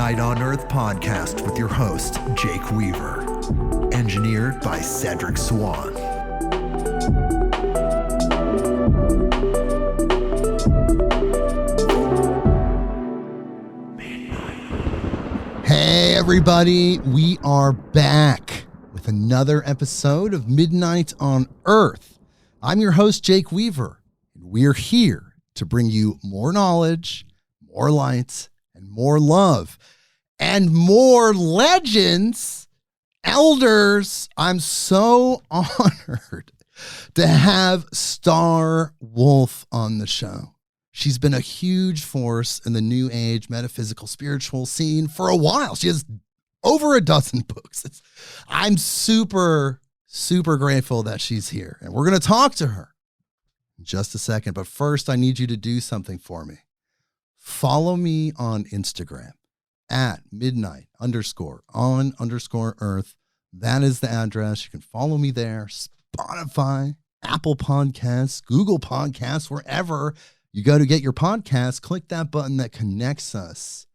Midnight on Earth podcast with your host, Jake Weaver. Engineered by Cedric Swan. Hey everybody, we are back with another episode of Midnight on Earth. I'm your host, Jake Weaver, and we're here to bring you more knowledge, more light, and more love, and more legends, elders. I'm so honored to have Star Wolf on the show. She's been a huge force in the New Age metaphysical spiritual scene for a while. She has over a dozen books. I'm super grateful that she's here, and we're going to talk to her in just a second. But first, I need you to do something for me. Follow me on Instagram at midnight_on_earth. That is the address. You can follow me there. Spotify, Apple Podcasts, Google Podcasts, wherever you go to get your podcast, click that button that connects us.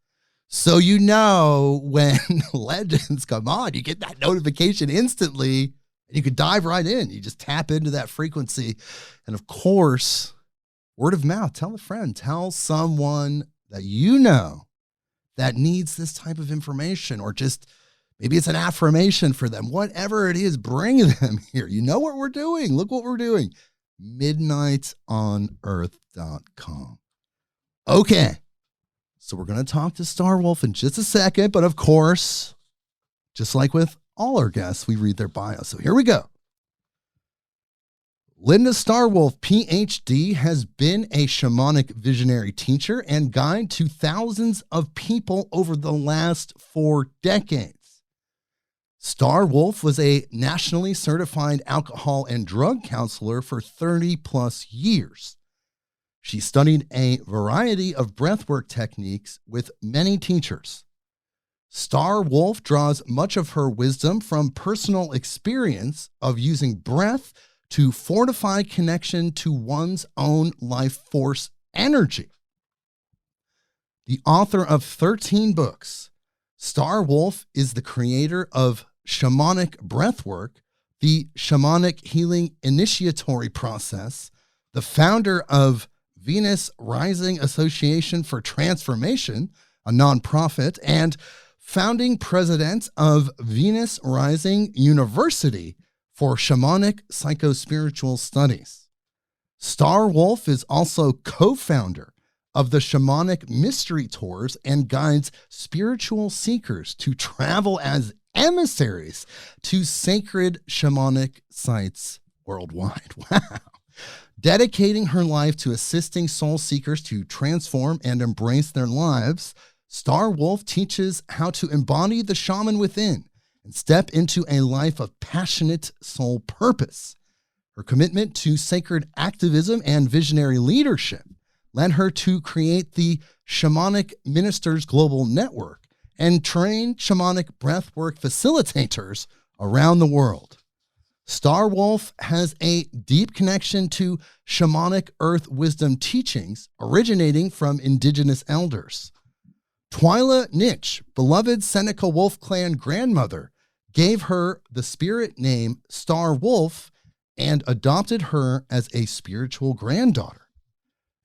So you know when legends come on, you get that notification instantly, and you can dive right in. You just tap into that frequency. And of course, word of mouth, tell a friend, tell someone that you know that needs this type of information, or just maybe it's an affirmation for them. Whatever it is, bring them here. You know what we're doing. Look what we're doing. midnightonearth.com. Okay. So we're going to talk to Star Wolf in just a second, but of course, just like with all our guests, we read their bio. So here we go. Linda Star Wolf, PhD, has been a shamanic visionary teacher and guide to thousands of people over the last 4 decades. Star Wolf was a nationally certified alcohol and drug counselor for 30 plus years. She studied a variety of breathwork techniques with many teachers. Star Wolf draws much of her wisdom from personal experience of using breath to fortify connection to one's own life force energy. The author of 13 books, Star Wolf is the creator of Shamanic Breathwork, the Shamanic Healing Initiatory Process, the founder of Venus Rising Association for Transformation, a nonprofit, and founding president of Venus Rising University for Shamanic Psychospiritual Studies. Star Wolf is also co-founder of the Shamanic Mystery Tours and guides spiritual seekers to travel as emissaries to sacred shamanic sites worldwide. Wow. Dedicating her life to assisting soul seekers to transform and embrace their lives, Star Wolf teaches how to embody the shaman within and step into a life of passionate soul purpose. Her commitment to sacred activism and visionary leadership led her to create the Shamanic Ministers Global Network and train shamanic breathwork facilitators around the world. Star Wolf has a deep connection to shamanic earth wisdom teachings originating from indigenous elders. Twyla Nitsch, beloved Seneca Wolf clan grandmother, gave her the spirit name Star Wolf and adopted her as a spiritual granddaughter.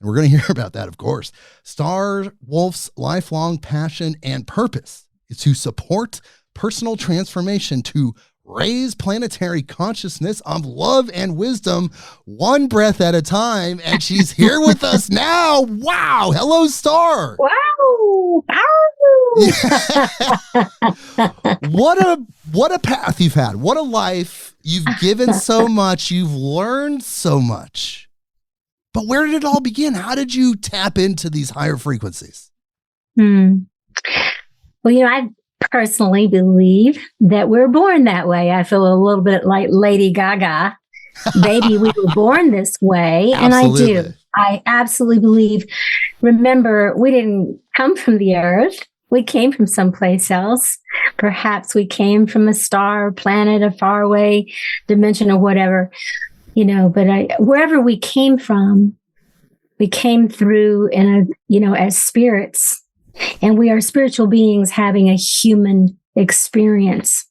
And we're going to hear about that, of course. Star Wolf's lifelong passion and purpose is to support personal transformation, to raise planetary consciousness of love and wisdom, one breath at a time. And she's here with us now. Wow. Hello, Star. Wow. What a path you've had. What a life. You've given so much. You've learned so much. But where did it all begin? How did you tap into these higher frequencies? Well, I personally believe that we're born that way. I feel a little bit like Lady Gaga. Baby, we were born this way. And I do. I absolutely believe. Remember, we didn't come from the earth. We came from someplace else. Perhaps we came from a star, planet, a faraway dimension or whatever, but wherever we came from, we came through as spirits And we are spiritual beings having a human experience.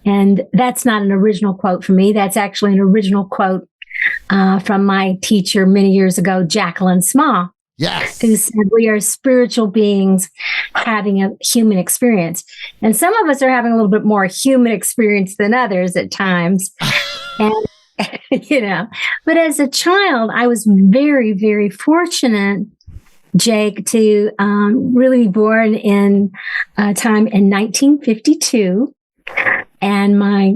And that's not an original quote from me. That's actually an original quote from my teacher many years ago, Jacquelyn Small. Yes. Who said we are spiritual beings having a human experience. And some of us are having a little bit more human experience than others at times. And, but as a child, I was very, very fortunate, Jake, to really be born in a time in 1952. And my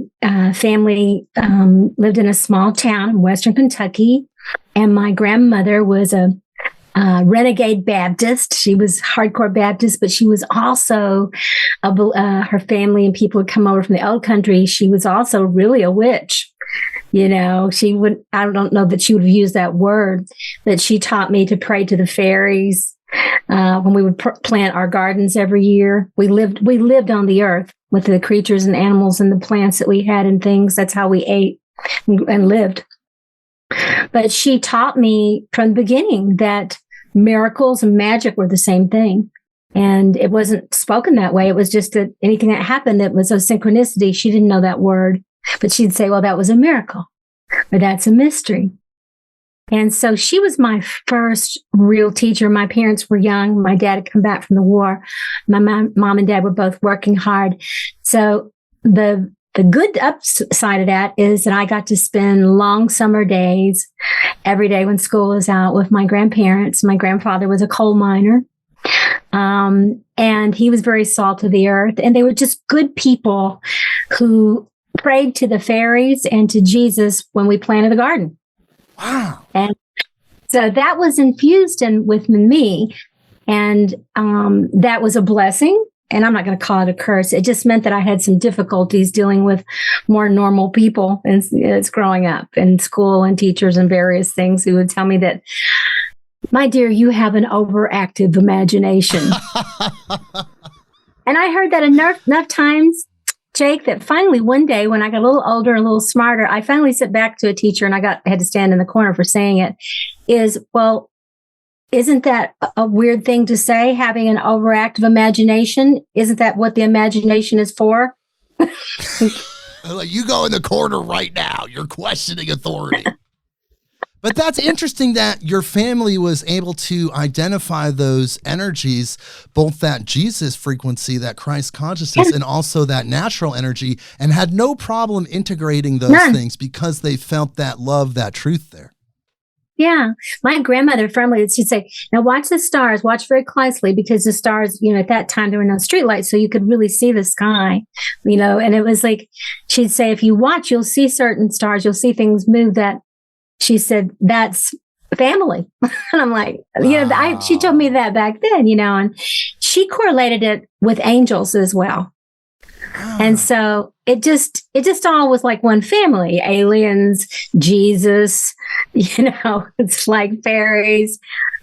family lived in a small town in Western Kentucky. And my grandmother was a renegade Baptist. She was hardcore Baptist, but she was also, her family and people would come over from the old country. She was also really a witch. She would, I don't know that she would have used that word, but she taught me to pray to the fairies. When we would plant our gardens every year, we lived on the earth with the creatures and animals and the plants that we had and things. That's how we ate and lived. But she taught me from the beginning that miracles and magic were the same thing. And it wasn't spoken that way. It was just that anything that happened that was a synchronicity, she didn't know that word. But she'd say, well, that was a miracle, or that's a mystery. And so she was my first real teacher. My parents were young. My dad had come back from the war. My mom and dad were both working hard. So the good upside of that is that I got to spend long summer days every day when school was out with my grandparents. My grandfather was a coal miner. And he was very salt of the earth. And they were just good people who prayed to the fairies and to Jesus when we planted the garden. Wow. And so that was infused with me. And that was a blessing. And I'm not going to call it a curse. It just meant that I had some difficulties dealing with more normal people as growing up in school and teachers and various things who would tell me that, my dear, you have an overactive imagination. And I heard that enough times, Jake, that finally one day when I got a little older, a little smarter, I finally sit back to a teacher and I had to stand in the corner for saying it, well, isn't that a weird thing to say, having an overactive imagination? Isn't that what the imagination is for? Like, you go in the corner right now. You're questioning authority. But that's interesting that your family was able to identify those energies, both that Jesus frequency, that Christ consciousness, and also that natural energy, and had no problem integrating those things because they felt that love, that truth there. Yeah. My grandmother firmly, she'd say, now watch the stars, watch very closely, because the stars, at that time there were no streetlights, so you could really see the sky, and it was like, she'd say, if you watch, you'll see certain stars, you'll see things move that, she said, that's family. And I'm like, she told me that back then, and she correlated it with angels as well. And so it just all was like one family, aliens, Jesus, it's like fairies,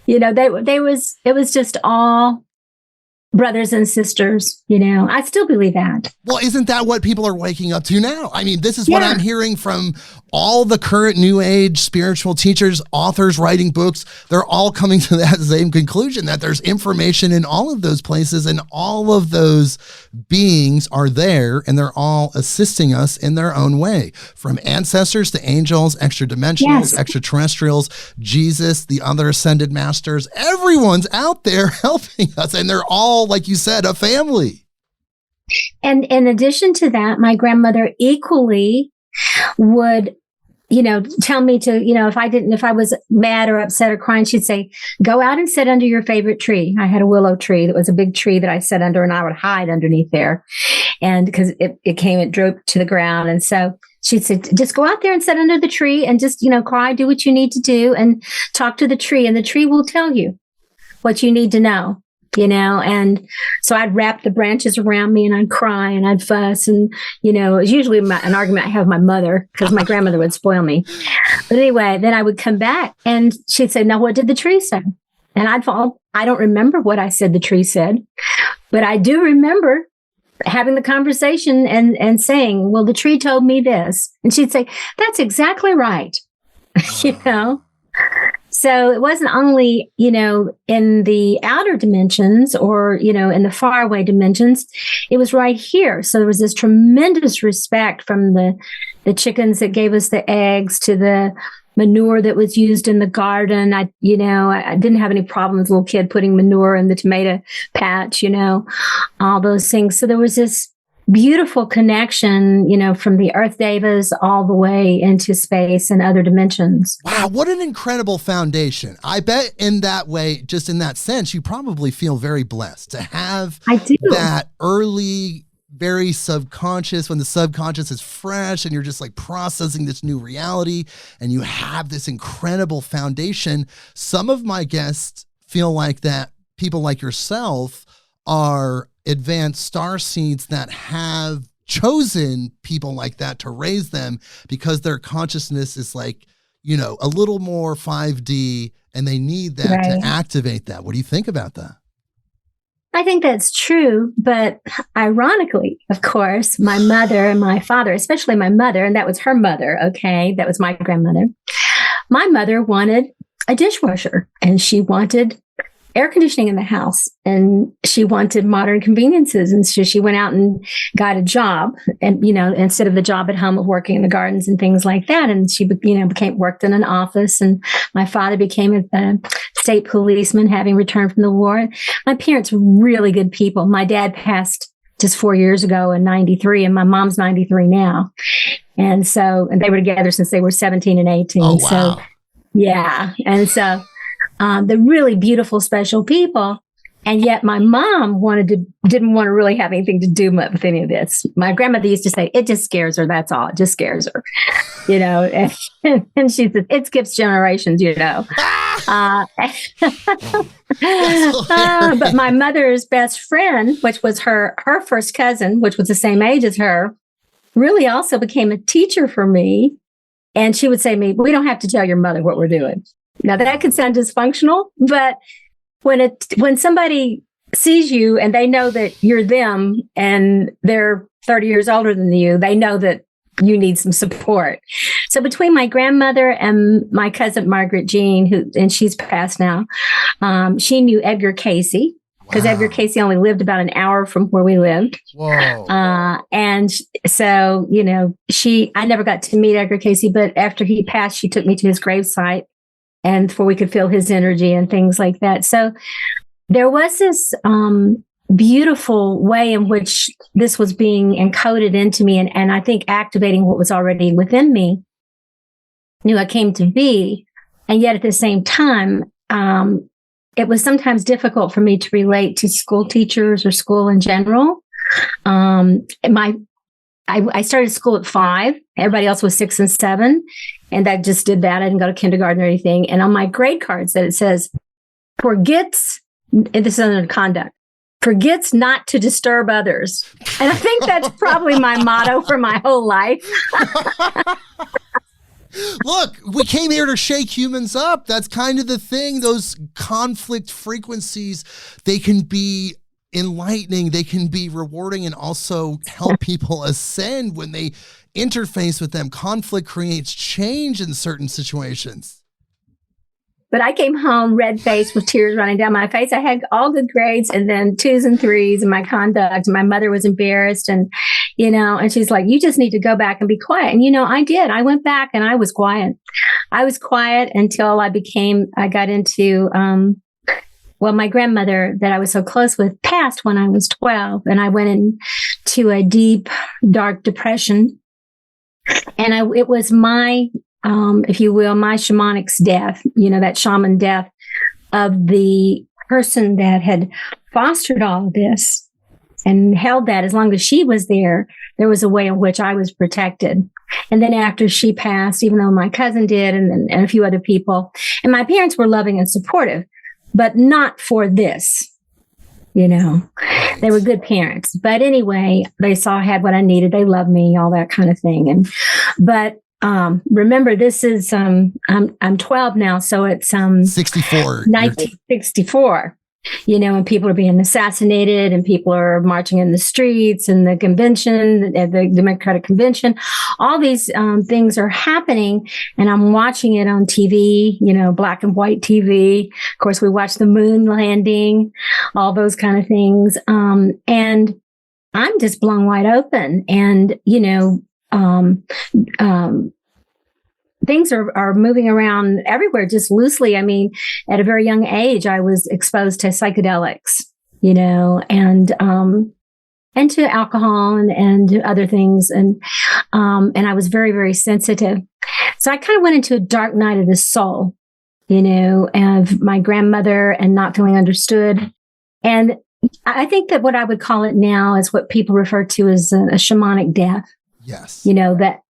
it was just all brothers and sisters, I still believe that. Well, isn't that what people are waking up to now? I mean, this is what I'm hearing from all the current new age spiritual teachers, authors writing books. They're all coming to that same conclusion, that there's information in all of those places and all of those beings are there and they're all assisting us in their own way, from ancestors to angels, extra dimensionals, extraterrestrials, Jesus, the other ascended masters. Everyone's out there helping us, and they're all, like you said, a family. And in addition to that, my grandmother equally would, tell me to, if I was mad or upset or crying, she'd say, go out and sit under your favorite tree. I had a willow tree that was a big tree that I sat under, and I would hide underneath there. And because it drooped to the ground. And so she'd say, just go out there and sit under the tree and just, cry, do what you need to do and talk to the tree, and the tree will tell you what you need to know. And so I'd wrap the branches around me and I'd cry and I'd fuss. And, it was usually an argument I have with my mother because my grandmother would spoil me. But anyway, then I would come back and she'd say, now, what did the tree say? And I'd fall. I don't remember what I said the tree said, but I do remember having the conversation and saying, well, the tree told me this. And she'd say, that's exactly right. So it wasn't only, in the outer dimensions or, in the faraway dimensions, it was right here. So there was this tremendous respect from the chickens that gave us the eggs to the manure that was used in the garden. I didn't have any problem as a little kid putting manure in the tomato patch, all those things. So there was this beautiful connection, from the earth devas all the way into space and other dimensions. Wow, what an incredible foundation. I bet in that way, just in that sense, you probably feel very blessed to have that early, very subconscious, when the subconscious is fresh and you're just like processing this new reality and you have this incredible foundation. Some of my guests feel like that people like yourself are advanced star seeds that have chosen people like that to raise them because their consciousness is like, a little more 5D and they need that to activate that. What do you think about that? I think that's true. But ironically, of course, my mother and my father, especially my mother, and that was her mother. Okay. That was my grandmother. My mother wanted a dishwasher and she wanted air conditioning in the house and she wanted modern conveniences. And so she went out and got a job and, instead of the job at home of working in the gardens and things like that. And she, worked in an office, and my father became a state policeman having returned from the war. My parents were really good people. My dad passed just 4 years ago in 93 and my mom's 93 now. And they were together since they were 17 and 18. Oh, wow. So yeah. And so, the really beautiful, special people. And yet my mom didn't want to really have anything to do with any of this. My grandmother used to say, it just scares her. That's all. It just scares her, and she said, it skips generations, but my mother's best friend, which was her first cousin, which was the same age as her, really also became a teacher for me. And she would say to me, we don't have to tell your mother what we're doing. Now that could sound dysfunctional, but when somebody sees you and they know that you're them and they're 30 years older than you, they know that you need some support. So between my grandmother and my cousin Margaret Jean, and she's passed now, she knew Edgar Casey because Edgar Casey only lived about an hour from where we lived. Whoa. And so, I never got to meet Edgar Casey, but after he passed, she took me to his gravesite. And before we could feel his energy and things like that. So there was this beautiful way in which this was being encoded into me. And I think activating what was already within me, knew I came to be. And yet at the same time, it was sometimes difficult for me to relate to school teachers or school in general. I started school at 5. Everybody else was 6 and 7. And I just did that. I didn't go to kindergarten or anything. And on my grade cards that it says, forgets, and this is under conduct, forgets not to disturb others. And I think that's probably my motto for my whole life. Look, we came here to shake humans up. That's kind of the thing. Those conflict frequencies, they can be enlightening, they can be rewarding, and also help people ascend when they interface with them. Conflict creates change in certain situations. But I came home red-faced with tears running down my face. I had all good grades and then 2s and 3s in my conduct. My mother was embarrassed and, and she's like, you just need to go back and be quiet. And, I did. I went back and I was quiet. I was quiet until I got into, my grandmother that I was so close with passed when I was 12, and I went into a deep, dark depression. And it was my, if you will, my shamanic's death, that shaman death of the person that had fostered all of this and held that as long as she was there was a way in which I was protected. And then after she passed, even though my cousin did and a few other people, and my parents were loving and supportive, but not for this. They were good parents. But anyway, they saw I had what I needed. They loved me, all that kind of thing. But remember, this is, I'm 12 now, so it's 64. 1964. and people are being assassinated and people are marching in the streets and the convention, the Democratic Convention, all these things are happening. And I'm watching it on TV, black and white TV. Of course, we watch the moon landing, all those kind of things. And I'm just blown wide open. And, things are moving around everywhere just loosely. I mean, at a very young age, I was exposed to psychedelics, and to alcohol and other things. And I was very, very sensitive. So I kind of went into a dark night of the soul, of my grandmother and not feeling understood. And I think that what I would call it now is what people refer to as a shamanic death. Yes.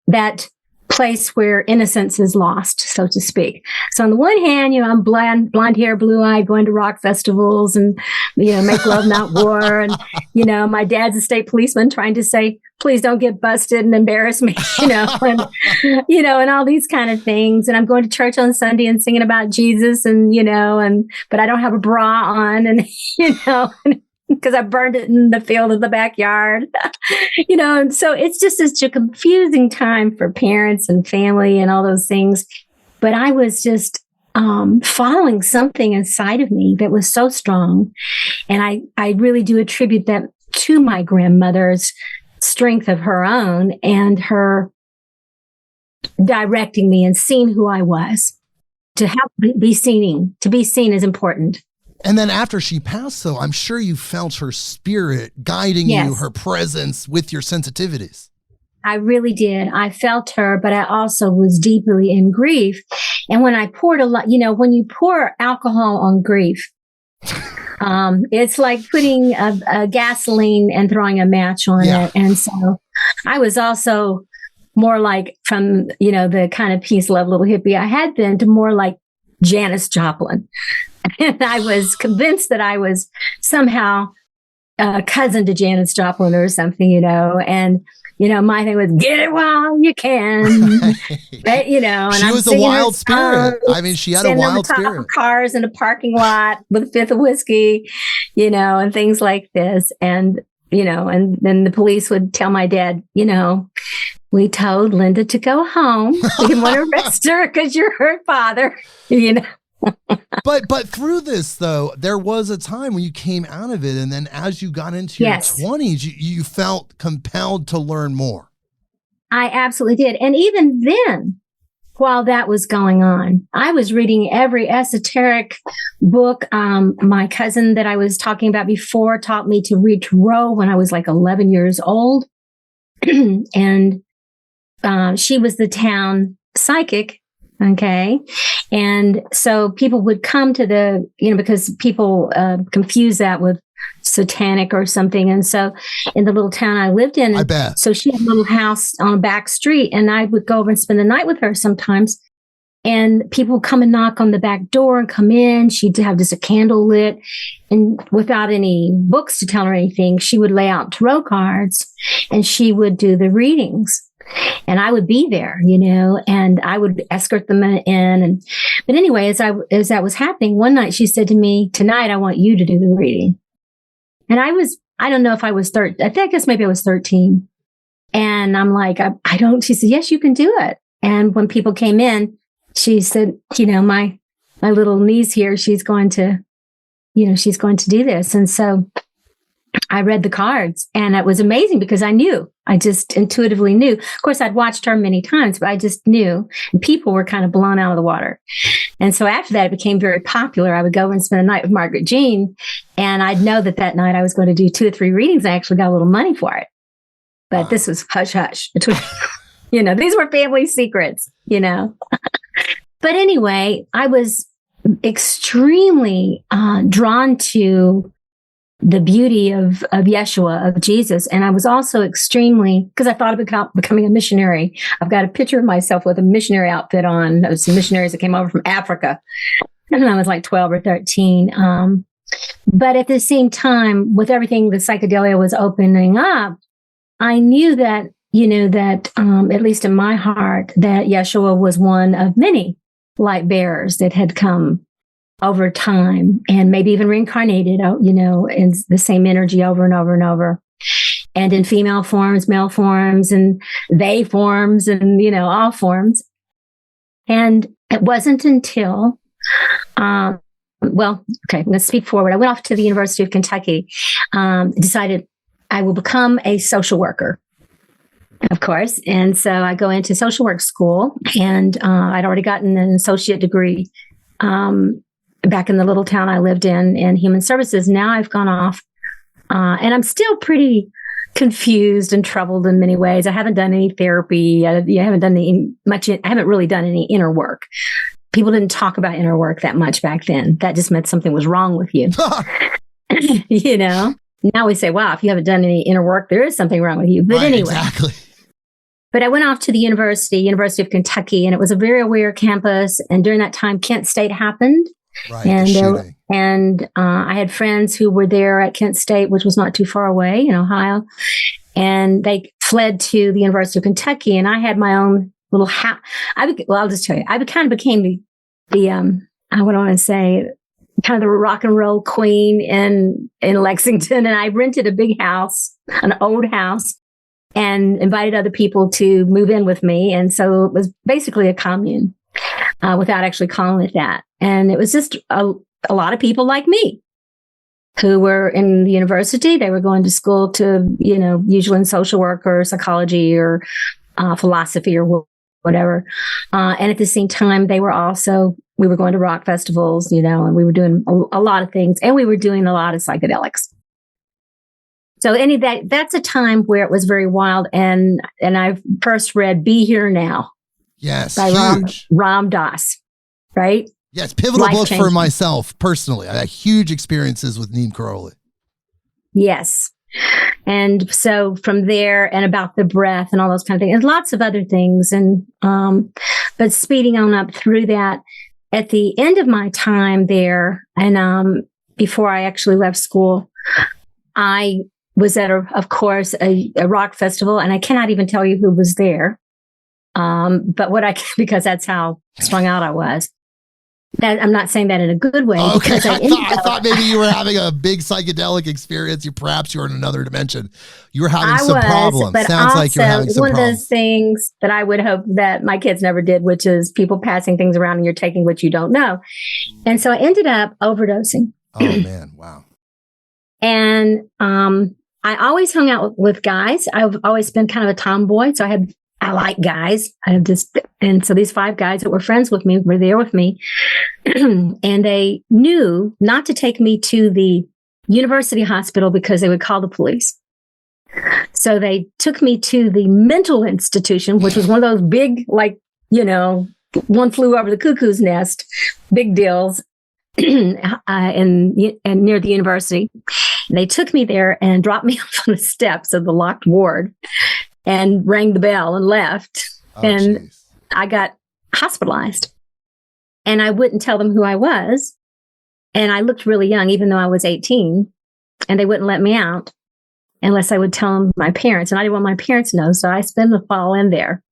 That place where innocence is lost, so to speak. So on the one hand, I'm blonde hair, blue eye, going to rock festivals and, make love, not war. And, my dad's a state policeman trying to say, please don't get busted and embarrass me, and all these kind of things. And I'm going to church on Sunday and singing about Jesus and, but I don't have a bra on and, because I burned it in the field of the backyard, and so it's just such a confusing time for parents and family and all those things. But I was just following something inside of me that was so strong. And I really do attribute that to my grandmother's strength of her own and her directing me and seeing who I was. To be seen is important. And then after she passed, though, I'm sure you felt her spirit guiding you, her presence with your sensitivities. I really did. I felt her, but I also was deeply in grief. And when I poured a lot, when you pour alcohol on grief, it's like putting a gasoline and throwing a match on it. And so I was also more like from, the kind of peace, love, little hippie I had been to more like Janis Joplin. And I was convinced that I was somehow a cousin to Janis Joplin or something, and, my thing was get it while you can, right? And she was a wild spirit. I mean, she had a wild spirit. Cars in a parking lot with a fifth of whiskey, and things like this. And, and then the police would tell my dad, we told Linda to go home. We didn't want to arrest her because you're her father, But through this, though, there was a time when you came out of it. And then as you got into your 20s, you felt compelled to learn more. I absolutely did. And even then, while that was going on, I was reading every esoteric book. My cousin that I was talking about before taught me to read tarot when I was like 11 years old. And she was the town psychic. Okay. And so people would come to because people confuse that with satanic or something. And so in the little town I lived in, I bet. So she had a little house on a back street and I would go over and spend the night with her sometimes. And people would come and knock on the back door and come in. She'd have just a candle lit and without any books to tell her anything, she would lay out tarot cards and she would do the readings. And I would be there, and I would escort them in. But anyway, as that was happening, one night she said to me, tonight, I want you to do the reading. And I don't know if I was 13. I guess maybe I was 13. And I'm like, I don't, she said, yes, you can do it. And when people came in, she said, my little niece here, she's going to do this. And so I read the cards and it was amazing because I just intuitively knew. Of course, I'd watched her many times, but I just knew and people were kind of blown out of the water. And so after that, it became very popular. I would go and spend a night with Margaret Jean and I'd know that night I was going to do 2 or 3 readings. I actually got a little money for it, but this was hush hush between, these were family secrets, But anyway, I was extremely drawn to the beauty of Yeshua, of Jesus. And I was also extremely, because I thought about becoming a missionary. I've got a picture of myself with a missionary outfit on. Those missionaries that came over from Africa. And I was like 12 or 13. But at the same time, with everything the psychedelia was opening up, I knew that, at least in my heart, that Yeshua was one of many light bearers that had come over time and maybe even reincarnated, in the same energy over and over and over. And in female forms, male forms, and they forms, and, all forms. And it wasn't until, let's speak forward. I went off to the University of Kentucky, decided I will become a social worker, of course. And so I go into social work school, and I'd already gotten an associate degree back in the little town I lived in human services. Now I've gone off, and I'm still pretty confused and troubled in many ways. I haven't done any therapy. I haven't really done any inner work. People didn't talk about inner work that much back then. That just meant something was wrong with you. Now we say, wow, if you haven't done any inner work, there is something wrong with you. But anyway. Exactly. But I went off to the University of Kentucky, and it was a very aware campus. And during that time, Kent State happened. Right, and I had friends who were there at Kent State, which was not too far away in Ohio. And they fled to the University of Kentucky, and I had my own little house. I'll just tell you, I kind of became kind of the rock and roll queen in Lexington. And I rented a big house, an old house, and invited other people to move in with me. And so it was basically a commune, without actually calling it that. And it was just a lot of people like me who were in the university. They were going to school to, usually in social work or psychology or philosophy or whatever. And at the same time, we were going to rock festivals, and we were doing a lot of things, and we were doing a lot of psychedelics. So that's a time where it was very wild. And I first read Be Here Now. Yes. By Ram Dass, right? Yes. Pivotal book for myself personally. I had huge experiences with Neem Karoli. Yes. And so from there, and about the breath and all those kind of things, and lots of other things. And, but speeding on up through that, at the end of my time there, and before I actually left school, I was at, of course, a rock festival, and I cannot even tell you who was there. But because that's how strung out I was. That I'm not saying that in a good way. Okay, I thought maybe you were having a big psychedelic experience. Perhaps you were in another dimension. You were having some problems. But sounds like you're having some problems. One of those things that I would hope that my kids never did, which is people passing things around and you're taking what you don't know. And so I ended up overdosing. Oh man, wow. And I always hung out with guys. I've always been kind of a tomboy, so I like guys. And so these 5 guys that were friends with me were there with me. And they knew not to take me to the university hospital because they would call the police. So they took me to the mental institution, which was one of those big, one flew over the cuckoo's nest, big deals, and near the university. They took me there and dropped me off on the steps of the locked ward, and rang the bell and left. Geez. I got hospitalized, and I wouldn't tell them who I was. And I looked really young, even though I was 18, and they wouldn't let me out unless I would tell them my parents. And I didn't want my parents to know. So I spent the fall in there.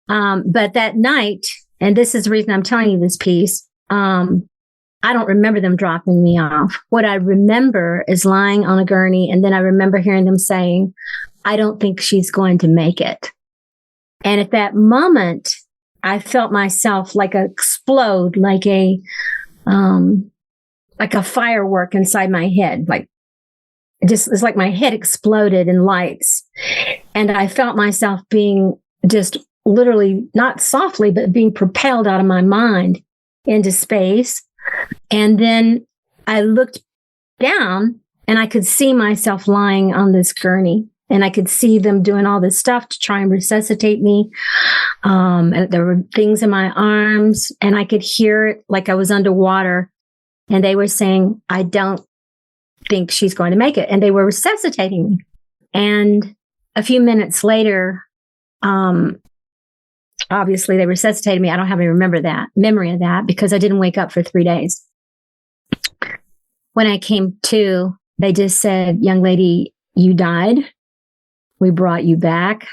But that night, and this is the reason I'm telling you this piece, I don't remember them dropping me off. What I remember is lying on a gurney, and then I remember hearing them saying, I don't think she's going to make it. And at that moment, I felt myself explode like a firework inside my head. It's like my head exploded in lights. And I felt myself being just literally, not softly, but being propelled out of my mind into space. And then I looked down, and I could see myself lying on this gurney. And I could see them doing all this stuff to try and resuscitate me. And there were things in my arms, and I could hear it like I was underwater. And they were saying, I don't think she's going to make it. And they were resuscitating me. And a few minutes later, obviously they resuscitated me. I don't have any memory of that because I didn't wake up for 3 days. When I came to, they just said, young lady, you died. We brought you back.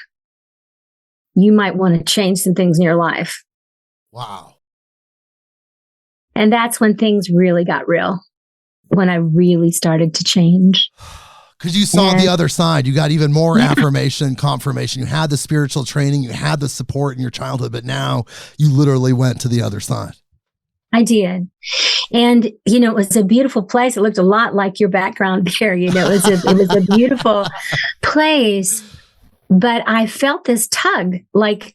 You might want to change some things in your life. Wow. And that's when things really got real, when I really started to change. Because you saw the other side. You got even more affirmation, confirmation. You had the spiritual training. You had the support in your childhood. But now you literally went to the other side. I did. And, it was a beautiful place. It looked a lot like your background there. It was a beautiful place. But I felt this tug. Like,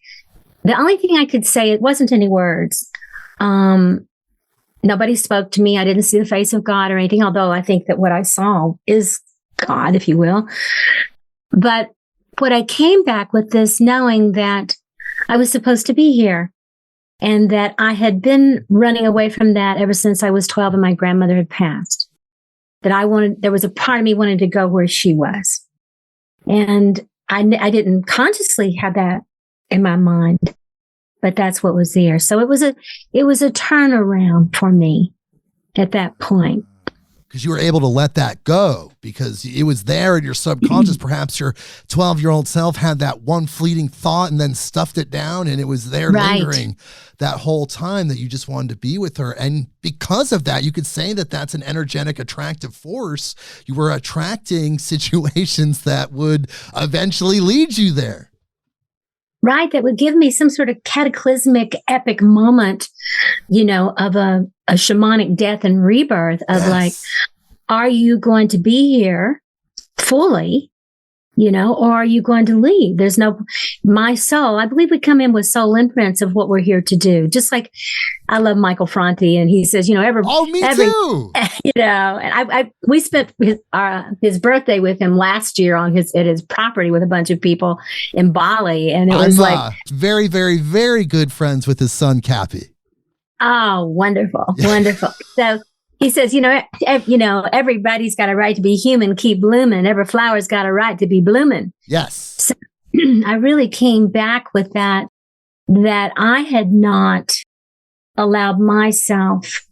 the only thing I could say, it wasn't any words. Nobody spoke to me. I didn't see the face of God or anything, although I think that what I saw is God, if you will. But what I came back with this knowing that I was supposed to be here, and that I had been running away from that ever since I was 12 and my grandmother had passed. That there was a part of me wanted to go where she was. And I didn't consciously have that in my mind, but that's what was there. So it was a turnaround for me at that point. Because you were able to let that go because it was there in your subconscious. Perhaps your 12-year-old self had that one fleeting thought and then stuffed it down, and it was there lingering that whole time that you just wanted to be with her. And because of that, you could say that that's an energetic attractive force. You were attracting situations that would eventually lead you there. Right. That would give me some sort of cataclysmic, epic moment, of a shamanic death and rebirth of like, are you going to be here fully, or are you going to leave? There's my soul. I believe we come in with soul imprints of what we're here to do. Just like I love Michael Franti, and he says, me too. And we spent his birthday with him last year at his property with a bunch of people in Bali, and it was very, very, very good friends with his son Cappy. Oh, wonderful, wonderful. So he says, everybody's got a right to be human, keep blooming. Every flower's got a right to be blooming. Yes. So I really came back with that I had not allowed myself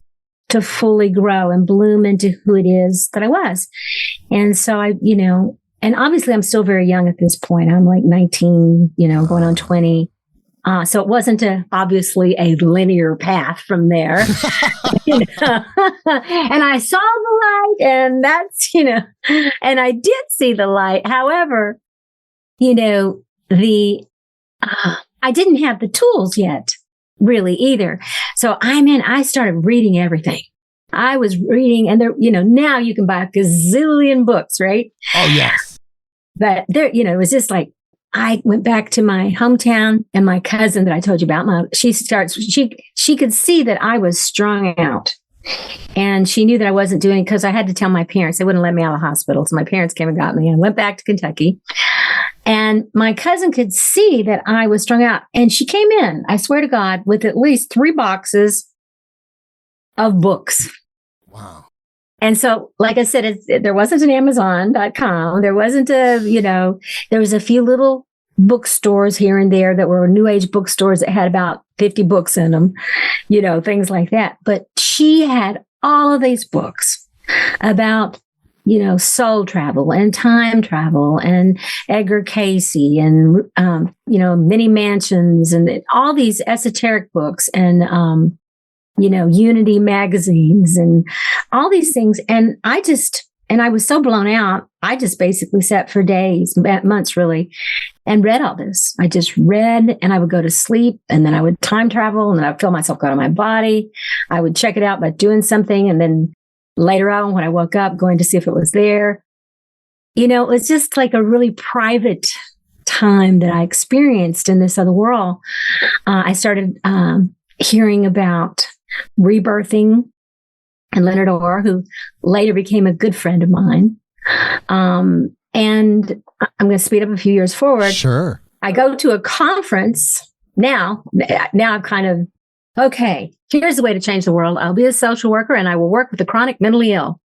to fully grow and bloom into who it is that I was. And so and obviously I'm still very young at this point. I'm like 19, going on 20. So it wasn't obviously a linear path from there. And I saw the light, and that's, and I did see the light. However, I didn't have the tools yet, really, either. So I started reading everything. I was reading, and there, now you can buy a gazillion books, right? Oh, yes. But there, it was just like, I went back to my hometown, and my cousin that I told you about, she could see that I was strung out, and she knew that I wasn't doing it because I had to tell my parents. They wouldn't let me out of the hospital. So my parents came and got me, and I went back to Kentucky, and my cousin could see that I was strung out, and she came in, I swear to God, with at least 3 boxes of books. Wow. And so, like I said, there wasn't an Amazon.com. There wasn't there was a few little bookstores here and there that were new age bookstores that had about 50 books in them, things like that. But she had all of these books about, soul travel and time travel and Edgar Cayce and, many mansions and all these esoteric books and, Unity magazines and all these things. And I was so blown out. I just basically sat for days, months really, and read all this. I just read, and I would go to sleep, and then I would time travel, and then I'd feel myself go out of my body. I would check it out by doing something. And then later on, when I woke up, going to see if it was there, it was just like a really private time that I experienced in this other world. I started hearing about rebirthing, and Leonard Orr, who later became a good friend of mine. And I'm going to speed up a few years forward. Sure. I go to a conference now I'm kind of, okay, here's the way to change the world. I'll be a social worker, and I will work with the chronic mentally ill.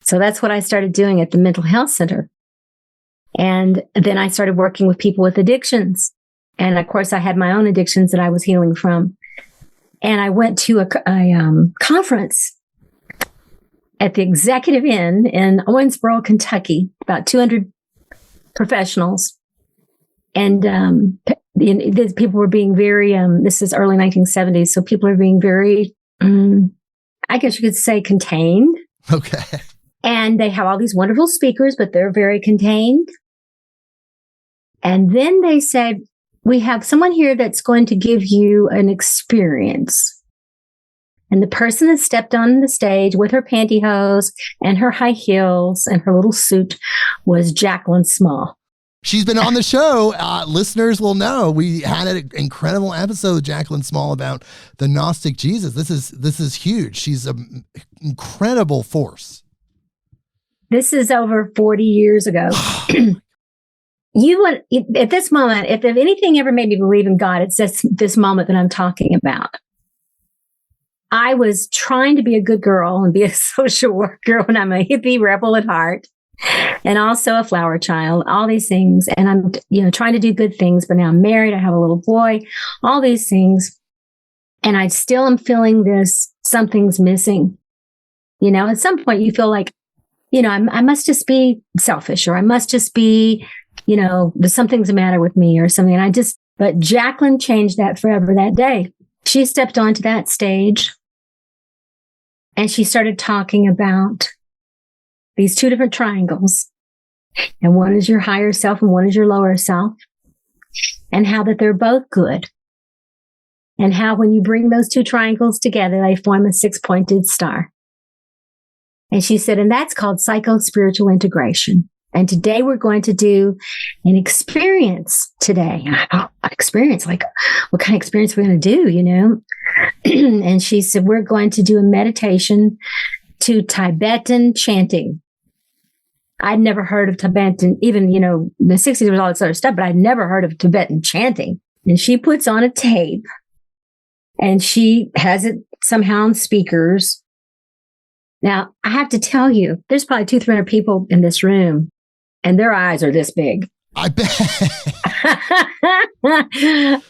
So that's what I started doing at the mental health center. And then I started working with people with addictions. And of course, I had my own addictions that I was healing from. And I went to a conference at the Executive Inn in Owensboro, Kentucky, about 200 professionals. And people were being very, this is early 1970s, so people are being very I guess you could say contained. Okay. And they have all these wonderful speakers, but they're very contained. And then they said, we have someone here that's going to give you an experience. And the person that stepped on the stage with her pantyhose and her high heels and her little suit was Jacquelyn Small. She's been on the show. Listeners will know we had an incredible episode with Jacquelyn Small about the Gnostic Jesus. This is huge. She's an incredible force. This is over 40 years ago. You would, at this moment, if anything ever made me believe in God, it's this moment that I'm talking about. I was trying to be a good girl and be a social worker when I'm a hippie rebel at heart and also a flower child, all these things. And I'm, trying to do good things, but now I'm married. I have a little boy, all these things. And I still am feeling this, something's missing. At some point you feel like, I must just be selfish, or I must just be, something's the matter with me or something. But Jacquelyn changed that forever that day. She stepped onto that stage and she started talking about these two different triangles. And one is your higher self and one is your lower self. And how that they're both good. And how when you bring those two triangles together, they form a 6-pointed star. And she said, and that's called psycho-spiritual integration. And today we're going to do an experience today. Experience, like what kind of experience we're going to do, And she said, we're going to do a meditation to Tibetan chanting. I'd never heard of Tibetan, even, the 60s there was all this other stuff, but I'd never heard of Tibetan chanting. And she puts on a tape and she has it somehow on speakers. Now, I have to tell you, there's probably 200-300 people in this room. And their eyes are this big. I bet.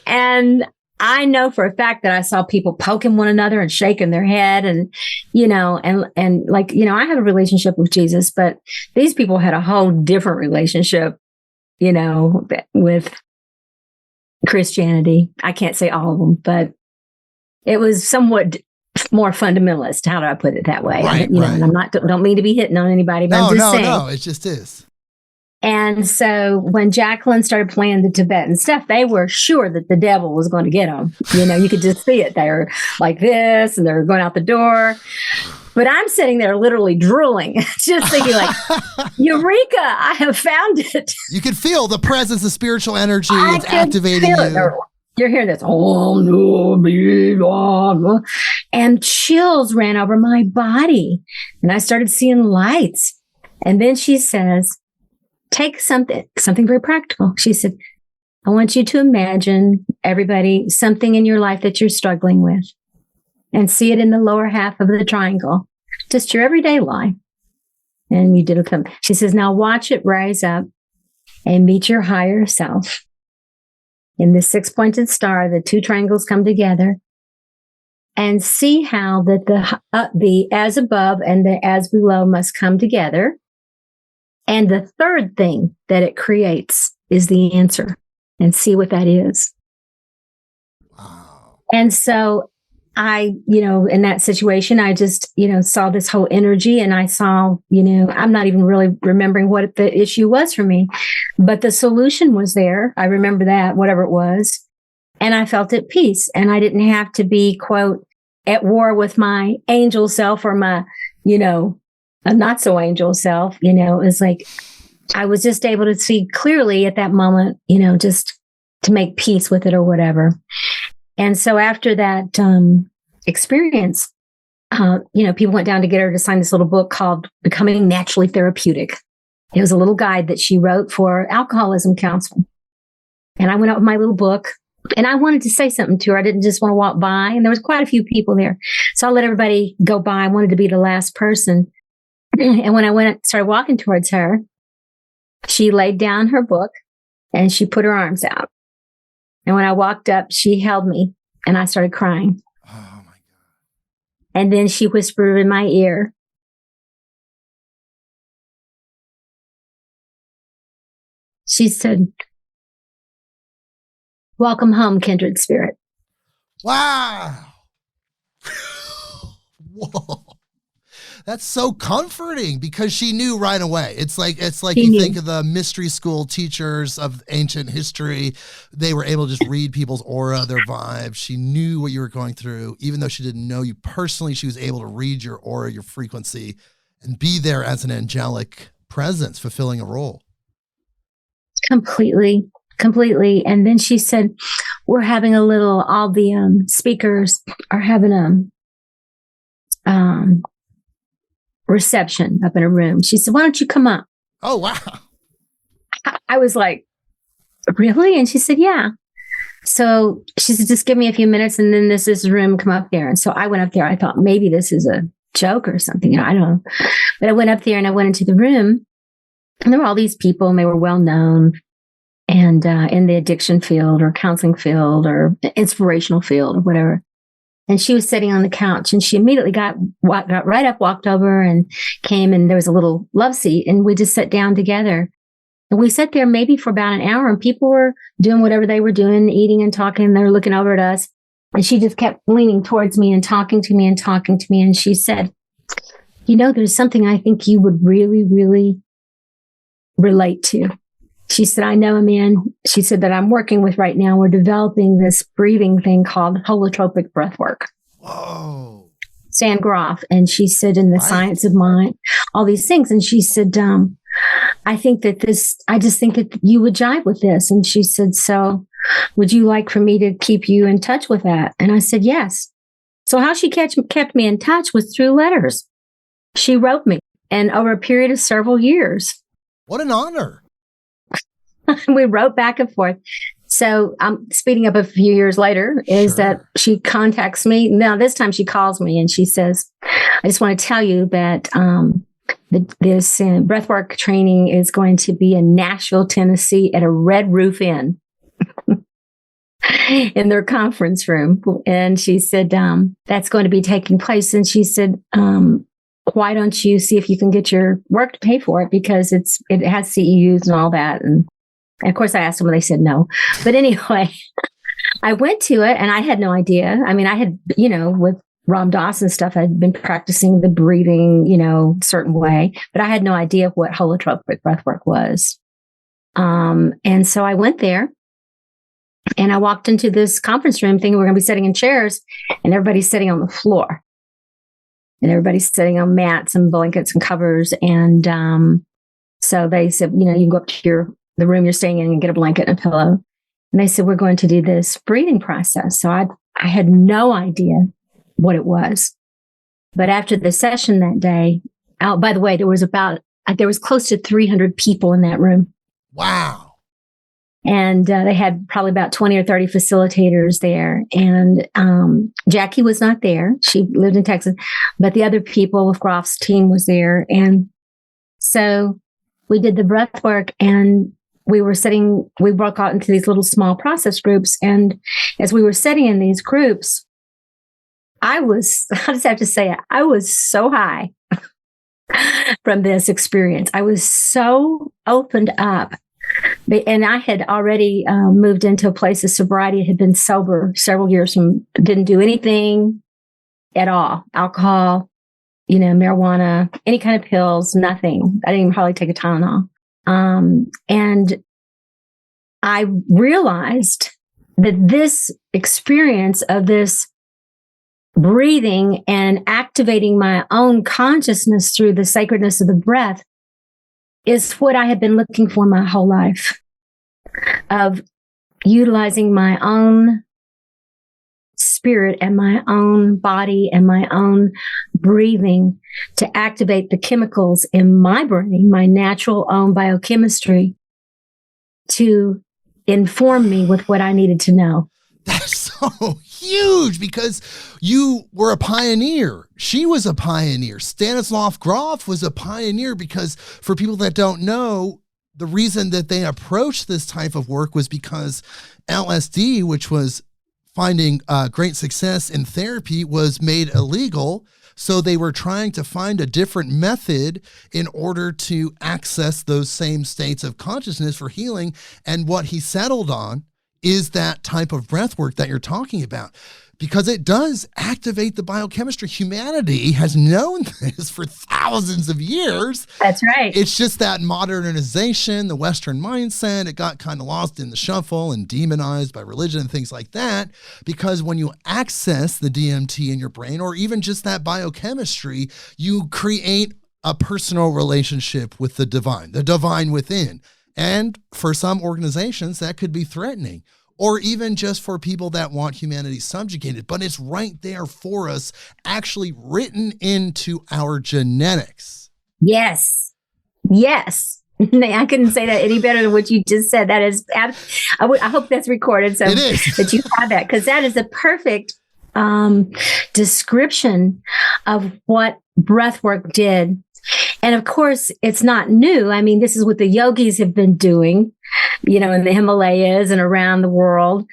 And I know for a fact that I saw people poking one another and shaking their head. And, I have a relationship with Jesus, but these people had a whole different relationship, with Christianity. I can't say all of them, but it was somewhat more fundamentalist. How do I put it that way? Right, right. And don't mean to be hitting on anybody, but I'm just saying. No, it just is. And so when Jacquelyn started playing the Tibetan stuff, they were sure that the devil was going to get them. You could just see it. They were like this and they were going out the door. But I'm sitting there literally drooling, just thinking like, Eureka, I have found it. You could feel the presence of spiritual energy. It's activating you. You're hearing this, and chills ran over my body. And I started seeing lights. And then she says, take something very practical. She said, I want you to imagine something in your life that you're struggling with and see it in the lower half of the triangle, just your everyday life. And you did it. She says, now watch it rise up and meet your higher self. In this 6-pointed star, the two triangles come together, and see how that the as above and the as below must come together. And the third thing that it creates is the answer, and see what that is. Wow. And so I, in that situation, I just, saw this whole energy, and I saw, I'm not even really remembering what the issue was for me, but the solution was there. I remember that, whatever it was. And I felt at peace, and I didn't have to be, quote, at war with my angel self or my, a not so angel self. It was like, I was just able to see clearly at that moment, just to make peace with it or whatever. And so after that experience, people went down to get her to sign this little book called Becoming Naturally Therapeutic. It was a little guide that she wrote for alcoholism counseling. And I went out with my little book, and I wanted to say something to her. I didn't just want to walk by, and there was quite a few people there. So I let everybody go by. I wanted to be the last person. And when I started walking towards her, she laid down her book and she put her arms out. And when I walked up, she held me and I started crying. Oh my God. And then she whispered in my ear, she said, welcome home, kindred spirit. Wow. Whoa. That's so comforting because she knew right away. It's like She you knew. think of the mystery school teachers of ancient history. They were able to just read people's aura, their vibe. She knew what you were going through. Even though she didn't know you personally, she was able to read your aura, your frequency, and be there as an angelic presence fulfilling a role. Completely. And then she said, we're having all the speakers are having a reception up in a room. She said, why don't you come up? Oh, wow. I was like, really? And she said, yeah. So she said, just give me a few minutes and then this is the room, come up there. And so I went up there. I thought maybe this is a joke or something. I don't know. But I went up there and I went into the room and there were all these people and they were well known and in the addiction field or counseling field or inspirational field or whatever. And she was sitting on the couch and she immediately got right up, walked over and came and there was a little love seat and we just sat down together. And we sat there maybe for about an hour and people were doing whatever they were doing, eating and talking. And they were looking over at us. And she just kept leaning towards me and talking to me. And she said, there's something I think you would really, really relate to. She said, I know a man, she said, that I'm working with right now. We're developing this breathing thing called holotropic breathwork. Whoa. Sand Groff. And she said, in the science of mind, all these things. And she said, I just think that you would jive with this. And she said, so would you like for me to keep you in touch with that? And I said, yes. So how she kept me in touch was through letters. She wrote me and over a period of several years. What an honor. We wrote back and forth. So I'm speeding up a few years later is that she contacts me. Now, this time she calls me and she says, I just want to tell you that this breathwork training is going to be in Nashville, Tennessee at a Red Roof Inn in their conference room. And she said, that's going to be taking place. And she said, why don't you see if you can get your work to pay for it? Because it has CEUs and all that. And of course, I asked them, and they said no. But anyway, I went to it, and I had no idea. I mean, I had, with Ram Dass and stuff, I'd been practicing the breathing, certain way, but I had no idea what holotropic breathwork was. And so I went there, and I walked into this conference room thinking we're going to be sitting in chairs, and everybody's sitting on the floor, and everybody's sitting on mats and blankets and covers. And so they said, you can go up to the room you're staying in and get a blanket and a pillow. And they said, we're going to do this breathing process. So I had no idea what it was. But after the session that day, by the way, there was close to 300 people in that room. Wow. And they had probably about 20 or 30 facilitators there. And Jackie was not there. She lived in Texas. But the other people with Groff's team was there. And so we did the breath work and we broke out into these little small process groups. And as we were sitting in these groups, I just have to say, I was so high from this experience. I was so opened up. And I had already moved into a place of sobriety. I had been sober several years didn't do anything at all. Alcohol, marijuana, any kind of pills, nothing. I didn't even hardly take a Tylenol. And I realized that this experience of this breathing and activating my own consciousness through the sacredness of the breath is what I had been looking for my whole life, of utilizing my own spirit and my own body and my own breathing to activate the chemicals in my brain, my natural own biochemistry, to inform me with what I needed to know. That's so huge because you were a pioneer. She was a pioneer. Stanislav Grof was a pioneer because, for people that don't know, the reason that they approached this type of work was because LSD, which was finding great success in therapy, was made illegal. So they were trying to find a different method in order to access those same states of consciousness for healing. And what he settled on is that type of breath work that you're talking about. because it does activate the biochemistry. Humanity has known this for thousands of years. That's right. It's just that modernization, the Western mindset, it got kind of lost in the shuffle and demonized by religion and things like that. Because when you access the DMT in your brain, or even just that biochemistry, you create a personal relationship with the divine within. And for some organizations, that could be threatening, or even just for people that want humanity subjugated. But it's right there for us, actually written into our genetics. Yes. Yes. I couldn't say that any better than what you just said. That is, I hope that's recorded so It is. that you have that, because that is a perfect description of what breathwork did. And of course, it's not new. I mean, this is what the yogis have been doing, in the Himalayas and around the world,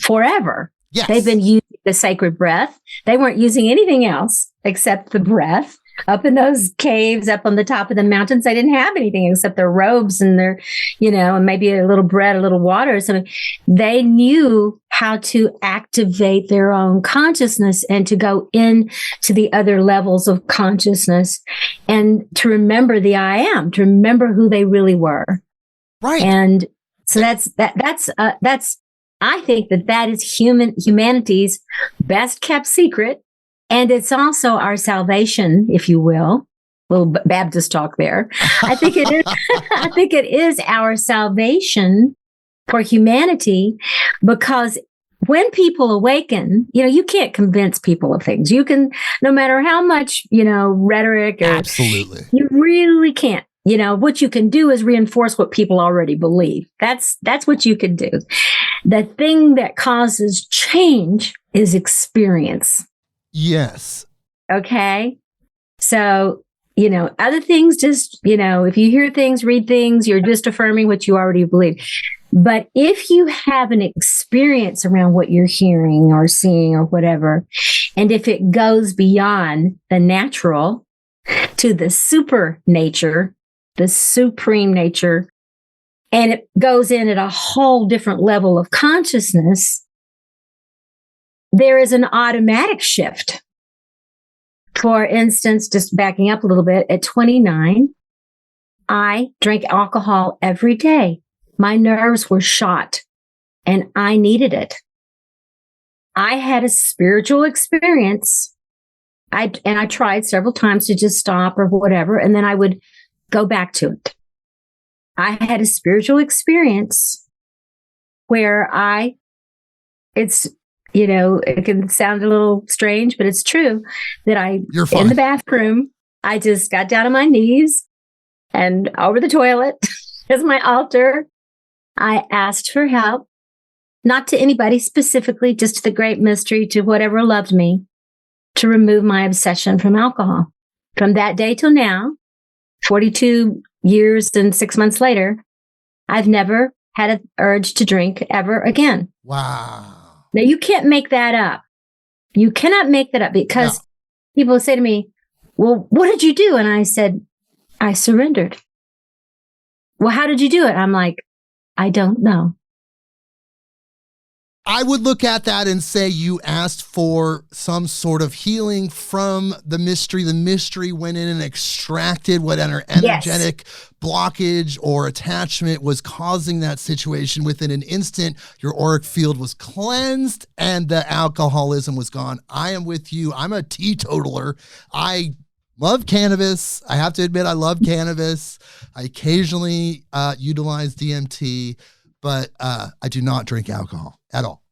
forever. Yes. They've been using the sacred breath. They weren't using anything else except the breath. Up in those caves, up on the top of the mountains, they didn't have anything except their robes and their, and maybe a little bread, a little water or something. They knew how to activate their own consciousness and to go into the other levels of consciousness and to remember the I am, to remember who they really were. Right. And so that's I think that is humanity's best kept secret. And it's also our salvation, if you will. A little Baptist talk there. I think it is. I think it is our salvation for humanity, because when people awaken, you can't convince people of things. You can, no matter how much, rhetoric. Absolutely. You really can't. What you can do is reinforce what people already believe. That's what you can do. The thing that causes change is experience. Yes. Okay. So, other things, just, if you hear things, read things, you're just affirming what you already believe. But if you have an experience around what you're hearing or seeing or whatever, and if it goes beyond the natural to the super nature, the supreme nature, and it goes in at a whole different level of consciousness, there is an automatic shift. For instance, just backing up a little bit, at 29, I drank alcohol every day. My nerves were shot and I needed it. I had a spiritual experience. I tried several times to just stop or whatever, and then I would go back to it. I had a spiritual experience where it can sound a little strange, but it's true that in the bathroom, I just got down on my knees and over the toilet as my altar. I asked for help, not to anybody specifically, just to the great mystery, to whatever loved me, to remove my obsession from alcohol. From that day till now, 42 years and 6 months later, I've never had an urge to drink ever again. Wow. Now, you can't make that up. You cannot make that up, because people say to me, well, what did you do? And I said, I surrendered. Well, how did you do it? I'm like, I don't know. I would look at that and say you asked for some sort of healing from the mystery. The mystery went in and extracted whatever energetic blockage or attachment was causing that situation. Within an instant, your auric field was cleansed and the alcoholism was gone. I am with you. I'm a teetotaler. I love cannabis. I have to admit, I love cannabis. I occasionally utilize DMT, but I do not drink alcohol at all.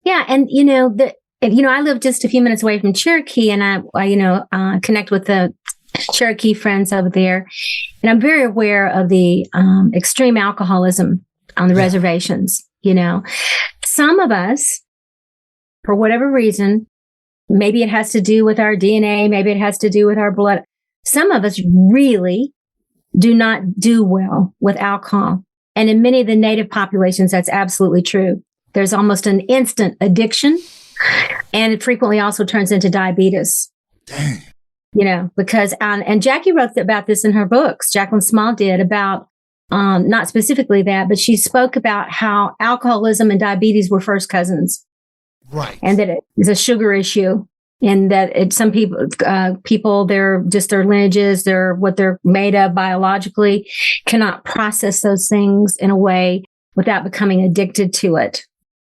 Yeah. And, I live just a few minutes away from Cherokee, and I connect with the Cherokee friends over there. And I'm very aware of the extreme alcoholism on the reservations. Some of us, for whatever reason, maybe it has to do with our DNA, maybe it has to do with our blood. Some of us really do not do well with alcohol. And in many of the native populations, that's absolutely true. There's almost an instant addiction, and it frequently also turns into diabetes. Dang. Because, and Jackie wrote about this in her books. Jacquelyn Small did, about, not specifically that, but she spoke about how alcoholism and diabetes were first cousins. Right. And that it is a sugar issue. And that some people, their lineages, what they're made of biologically, cannot process those things in a way without becoming addicted to it,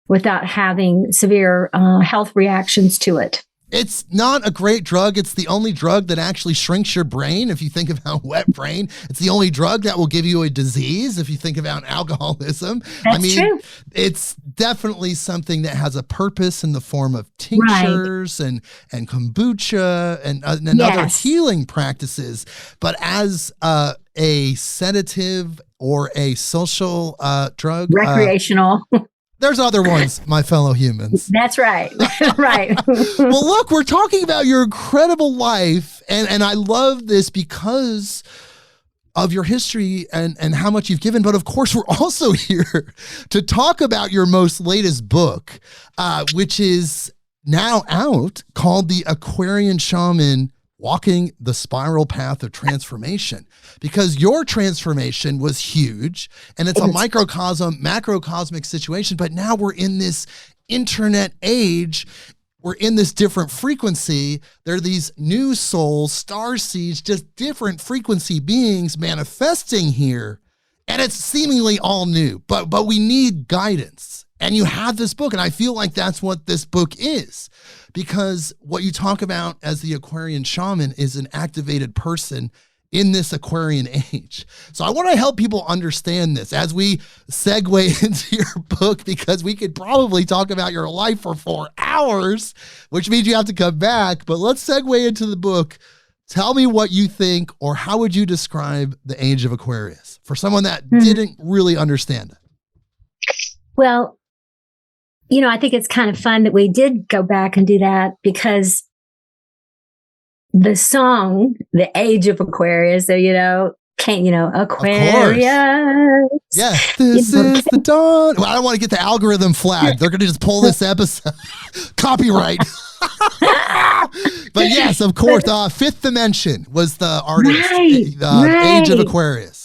without having severe health reactions to it. It's not a great drug. It's the only drug that actually shrinks your brain. If you think about wet brain, it's the only drug that will give you a disease. If you think about alcoholism, That's true. It's definitely something that has a purpose in the form of tinctures and kombucha and other healing practices. But as a sedative or a social drug, recreational. There's other ones, my fellow humans. That's right. Right. Well, look, we're talking about your incredible life, and I love this because of your history and how much you've given. But of course, we're also here to talk about your most latest book, which is now out, called The Aquarian Shaman, Walking the Spiral Path of Transformation, because your transformation was huge and it's a microcosm, macrocosmic situation. But now we're in this internet age. We're in this different frequency. There are these new souls, star seeds, just different frequency beings manifesting here. And it's seemingly all new, but we need guidance. And you have this book, and I feel like that's what this book is. Because what you talk about as the Aquarian Shaman is an activated person in this Aquarian age. So I want to help people understand this as we segue into your book, because we could probably talk about your life for 4 hours, which means you have to come back. But let's segue into the book. Tell me what you think, or how would you describe the age of Aquarius for someone that didn't really understand it? Well, I think it's kind of fun that we did go back and do that, because the song, The Age of Aquarius, so, Aquarius. Yeah, this is the dawn. Well, I don't want to get the algorithm flagged. They're going to just pull this episode. Copyright. But yes, of course, Fifth Dimension was the artist, Age of Aquarius.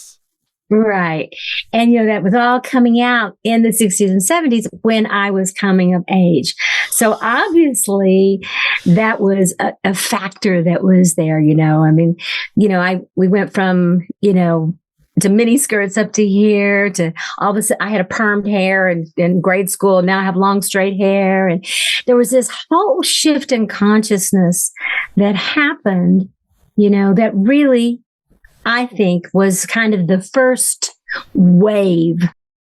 Right. And, that was all coming out in the 60s and 70s when I was coming of age. So obviously that was a factor that was there, we went from, to mini skirts up to here, to all of a sudden I had a permed hair in grade school. Now I have long straight hair. And there was this whole shift in consciousness that happened, that really, I think, was kind of the first wave,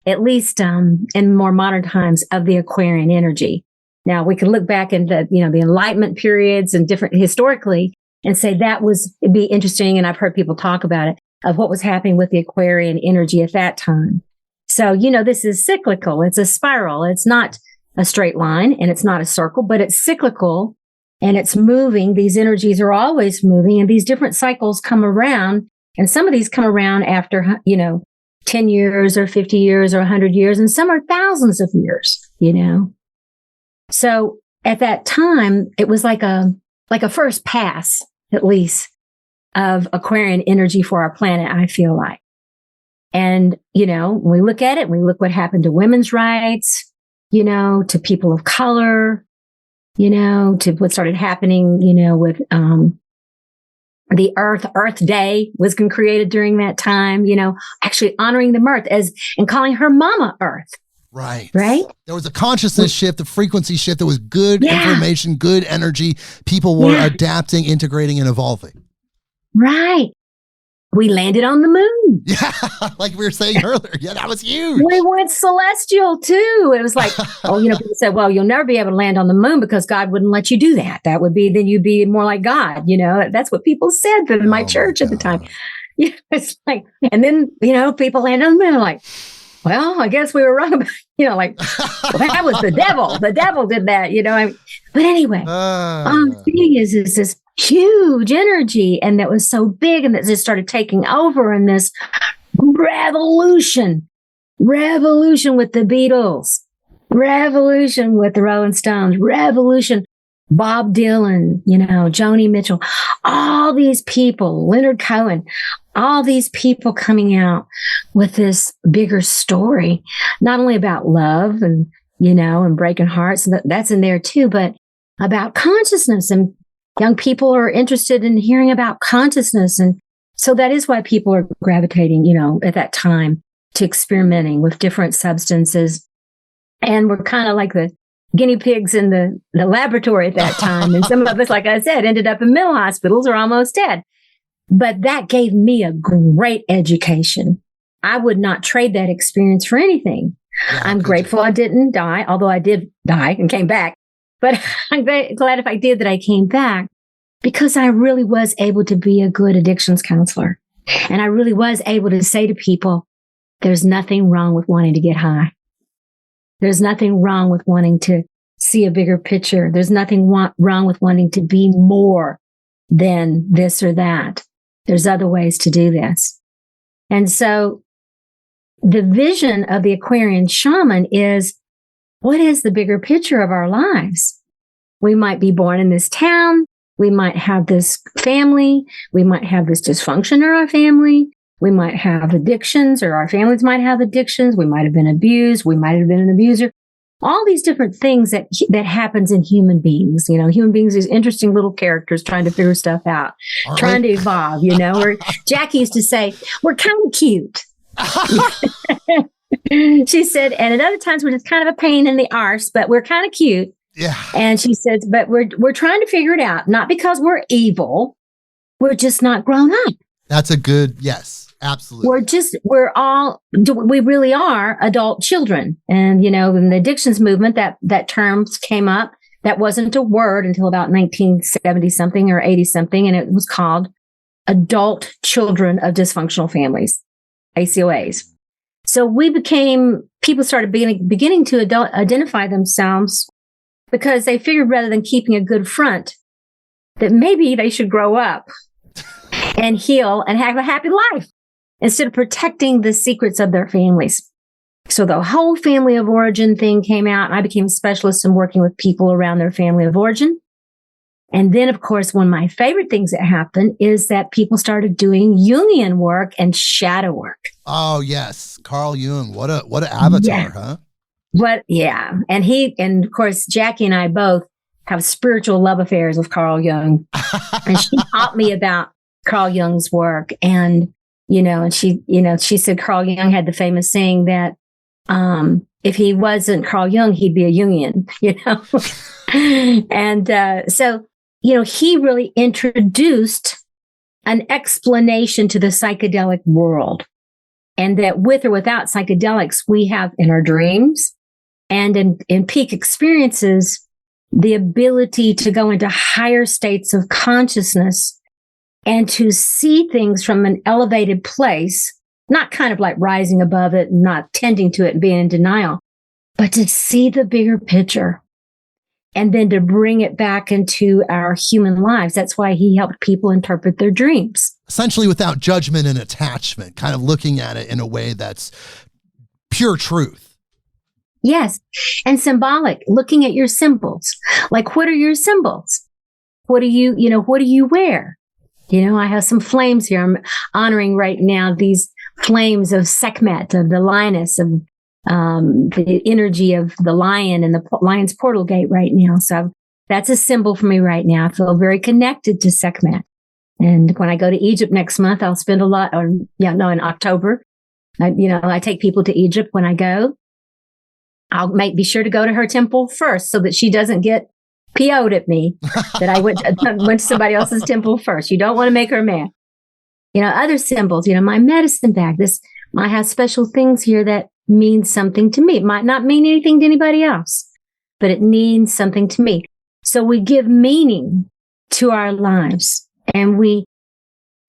at least in more modern times, of the Aquarian energy. Now, we can look back into, the Enlightenment periods and different historically and say it'd be interesting. And I've heard people talk about it, of what was happening with the Aquarian energy at that time. So, this is cyclical. It's a spiral. It's not a straight line and it's not a circle, but it's cyclical and it's moving. These energies are always moving, and these different cycles come around. And some of these come around after, 10 years or 50 years or 100 years, and some are thousands of years, So at that time, it was like a first pass, at least, of Aquarian energy for our planet, I feel like. And, when we look at it, we look what happened to women's rights, to people of color, to what started happening, with, the Earth Day was created during that time, actually honoring the Earth and calling her Mama Earth. Right. Right. There was a consciousness shift, a frequency shift. There was good information, good energy. People were adapting, integrating, and evolving. Right. We landed on the moon. Yeah, like we were saying earlier. Yeah, that was huge. We went celestial too. It was like, people said, well, you'll never be able to land on the moon because God wouldn't let you do that. That would be, then you'd be more like God. That's what people said in my church at the time. It's like, and then, people landed on the moon like, well, I guess we were wrong about, well, that was the devil. The devil did that, But anyway, the thing is this huge energy, and that was so big, and that just started taking over in this revolution with the Beatles, revolution with the Rolling Stones, revolution, Bob Dylan, Joni Mitchell, all these people, Leonard Cohen, all these people coming out with this bigger story, not only about love and and breaking hearts. That's in there too. But about consciousness, and young people are interested in hearing about consciousness. And so that is why people are gravitating, at that time to experimenting with different substances. And we're kind of like the guinea pigs in the laboratory at that time. And some of us, like I said, ended up in mental hospitals or almost dead. But that gave me a great education. I would not trade that experience for anything. Yeah, I'm grateful I didn't die, although I did die and came back. But I'm glad if I did that I came back, because I really was able to be a good addictions counselor. And I really was able to say to people, there's nothing wrong with wanting to get high. There's nothing wrong with wanting to see a bigger picture. There's nothing wrong with wanting to be more than this or that. There's other ways to do this. And so the vision of the Aquarian shaman is, what is the bigger picture of our lives? We might be born in this town. We might have this family. We might have this dysfunction in our family. We might have addictions, or our families might have addictions. We might have been abused. We might have been an abuser. All these different things that happens in human beings. Human beings, these interesting little characters trying to figure stuff out, trying to evolve, or Jackie used to say, we're kind of cute. She said, and at other times we're just kind of a pain in the arse, but we're kind of cute. Yeah. And she said, but we're trying to figure it out, not because we're evil. We're just not grown up. That's a good, yes. Absolutely. We really are adult children. And, in the addictions movement, that term came up. That wasn't a word until about 1970 something or 80 something. And it was called adult children of dysfunctional families, ACOAs. So people started beginning to identify themselves, because they figured rather than keeping a good front, that maybe they should grow up and heal and have a happy life, instead of protecting the secrets of their families. So the whole family of origin thing came out, and I became a specialist in working with people around their family of origin. And then, of course, one of my favorite things that happened is that people started doing Jungian work and shadow work. Oh, yes. Carl Jung. What an avatar, huh? And of course, Jackie and I both have spiritual love affairs with Carl Jung. And she taught me about Carl Jung's work. And and she said Carl Jung had the famous saying that if he wasn't Carl Jung, he'd be a Jungian, And so, he really introduced an explanation to the psychedelic world. And that with or without psychedelics, we have in our dreams and in peak experiences, the ability to go into higher states of consciousness and to see things from an elevated place, not kind of like rising above it and not tending to it and being in denial, but to see the bigger picture and then to bring it back into our human lives. That's why he helped people interpret their dreams. Essentially without judgment and attachment, kind of looking at it in a way that's pure truth. Yes. And symbolic, looking at your symbols. Like, what are your symbols? What do you wear? I have some flames here. I'm honoring right now these flames of Sekhmet, of the lioness, of the energy of the lion and the lion's portal gate right now. So that's a symbol for me right now. I feel very connected to Sekhmet. And when I go to Egypt next month, I'll spend in October. I take people to Egypt when I go. I'll be sure to go to her temple first so that she doesn't get PO'd at me that I went to somebody else's temple first. You don't want to make her mad. Other symbols, my medicine bag, I have special things here that mean something to me. It might not mean anything to anybody else, but it means something to me. So we give meaning to our lives, and we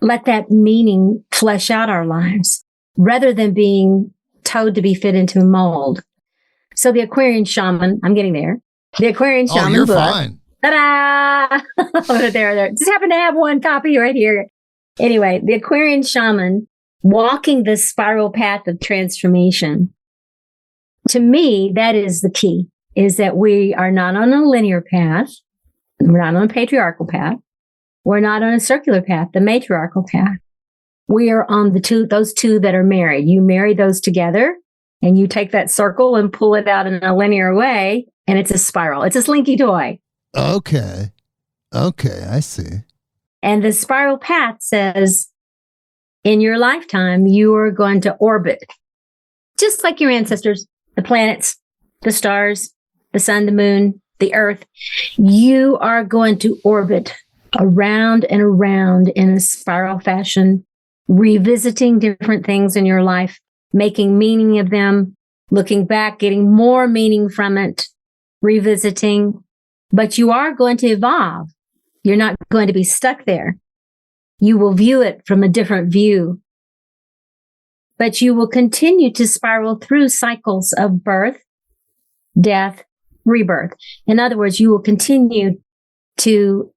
let that meaning flesh out our lives rather than being told to be fit into a mold. So the Aquarian Shaman, I'm getting there. The Aquarian Shaman you're book. Fine. Ta-da! there. Just happen to have one copy right here. Anyway, the Aquarian Shaman, walking the spiral path of transformation. To me, that is the key, is that we are not on a linear path. We're not on a patriarchal path. We're not on a circular path, the matriarchal path. We are on those two that are married. You marry those together and you take that circle and pull it out in a linear way, and it's a spiral. It's a slinky toy. Okay, I see. And the spiral path says, in your lifetime, you are going to orbit, just like your ancestors, the planets, the stars, the sun, the moon, the earth. You are going to orbit around and around in a spiral fashion, revisiting different things in your life, making meaning of them, looking back, getting more meaning from it, revisiting. But you are going to evolve. You're not going to be stuck there. You will view it from a different view. But you will continue to spiral through cycles of birth, death, rebirth. In other words, you will continue to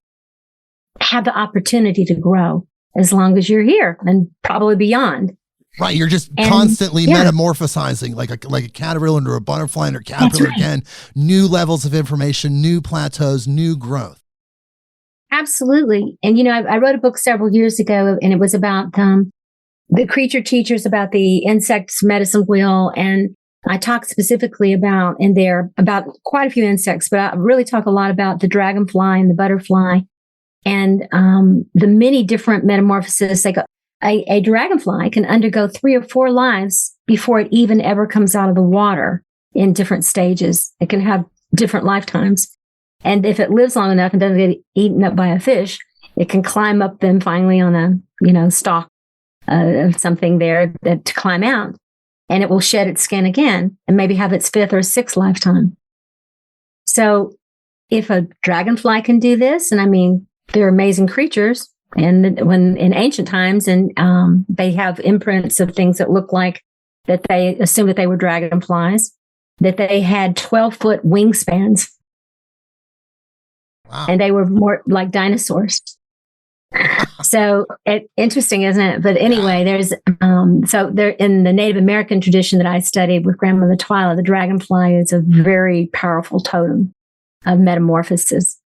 have the opportunity to grow as long as you're here and probably beyond. Right. You're just constantly metamorphosizing like a caterpillar into a butterfly or caterpillar again, new levels of information, new plateaus, new growth. Absolutely. And, I wrote a book several years ago, and it was about the creature teachers, about the insect's medicine wheel. And I talk specifically about quite a few insects, but I really talk a lot about the dragonfly and the butterfly and the many different metamorphoses. A dragonfly can undergo 3 or 4 lives before it even ever comes out of the water in different stages. It can have different lifetimes. And if it lives long enough and doesn't get eaten up by a fish, it can climb up then finally on a stalk of something there to climb out. And it will shed its skin again and maybe have its 5th or 6th lifetime. So if a dragonfly can do this, and they're amazing creatures, and when in ancient times, and they have imprints of things that look like that they assume that they were dragonflies, that they had 12-foot wingspans. Wow. And they were more like dinosaurs. So interesting, isn't it? But anyway, there's so there in the Native American tradition that I studied with Grandmother Twyla, the dragonfly is a very powerful totem of metamorphosis.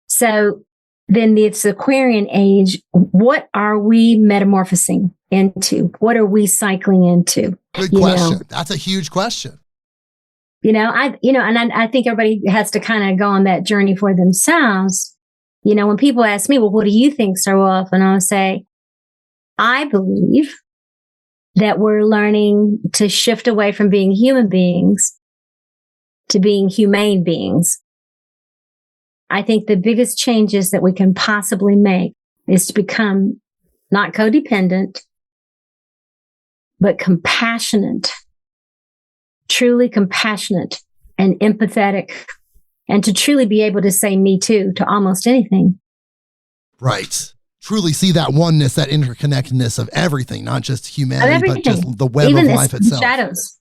So then it's the Aquarian age. What are we metamorphosing into? What are we cycling into? Good question. That's a huge question. And I think everybody has to kind of go on that journey for themselves. When people ask me, well, what do you think so often? I'll say, I believe that we're learning to shift away from being human beings to being humane beings. I think the biggest changes that we can possibly make is to become not codependent, but compassionate. Truly compassionate and empathetic, and to truly be able to say me too to almost anything. Right. Truly see that oneness, that interconnectedness of everything, not just humanity, but just the web of life itself. Shadows.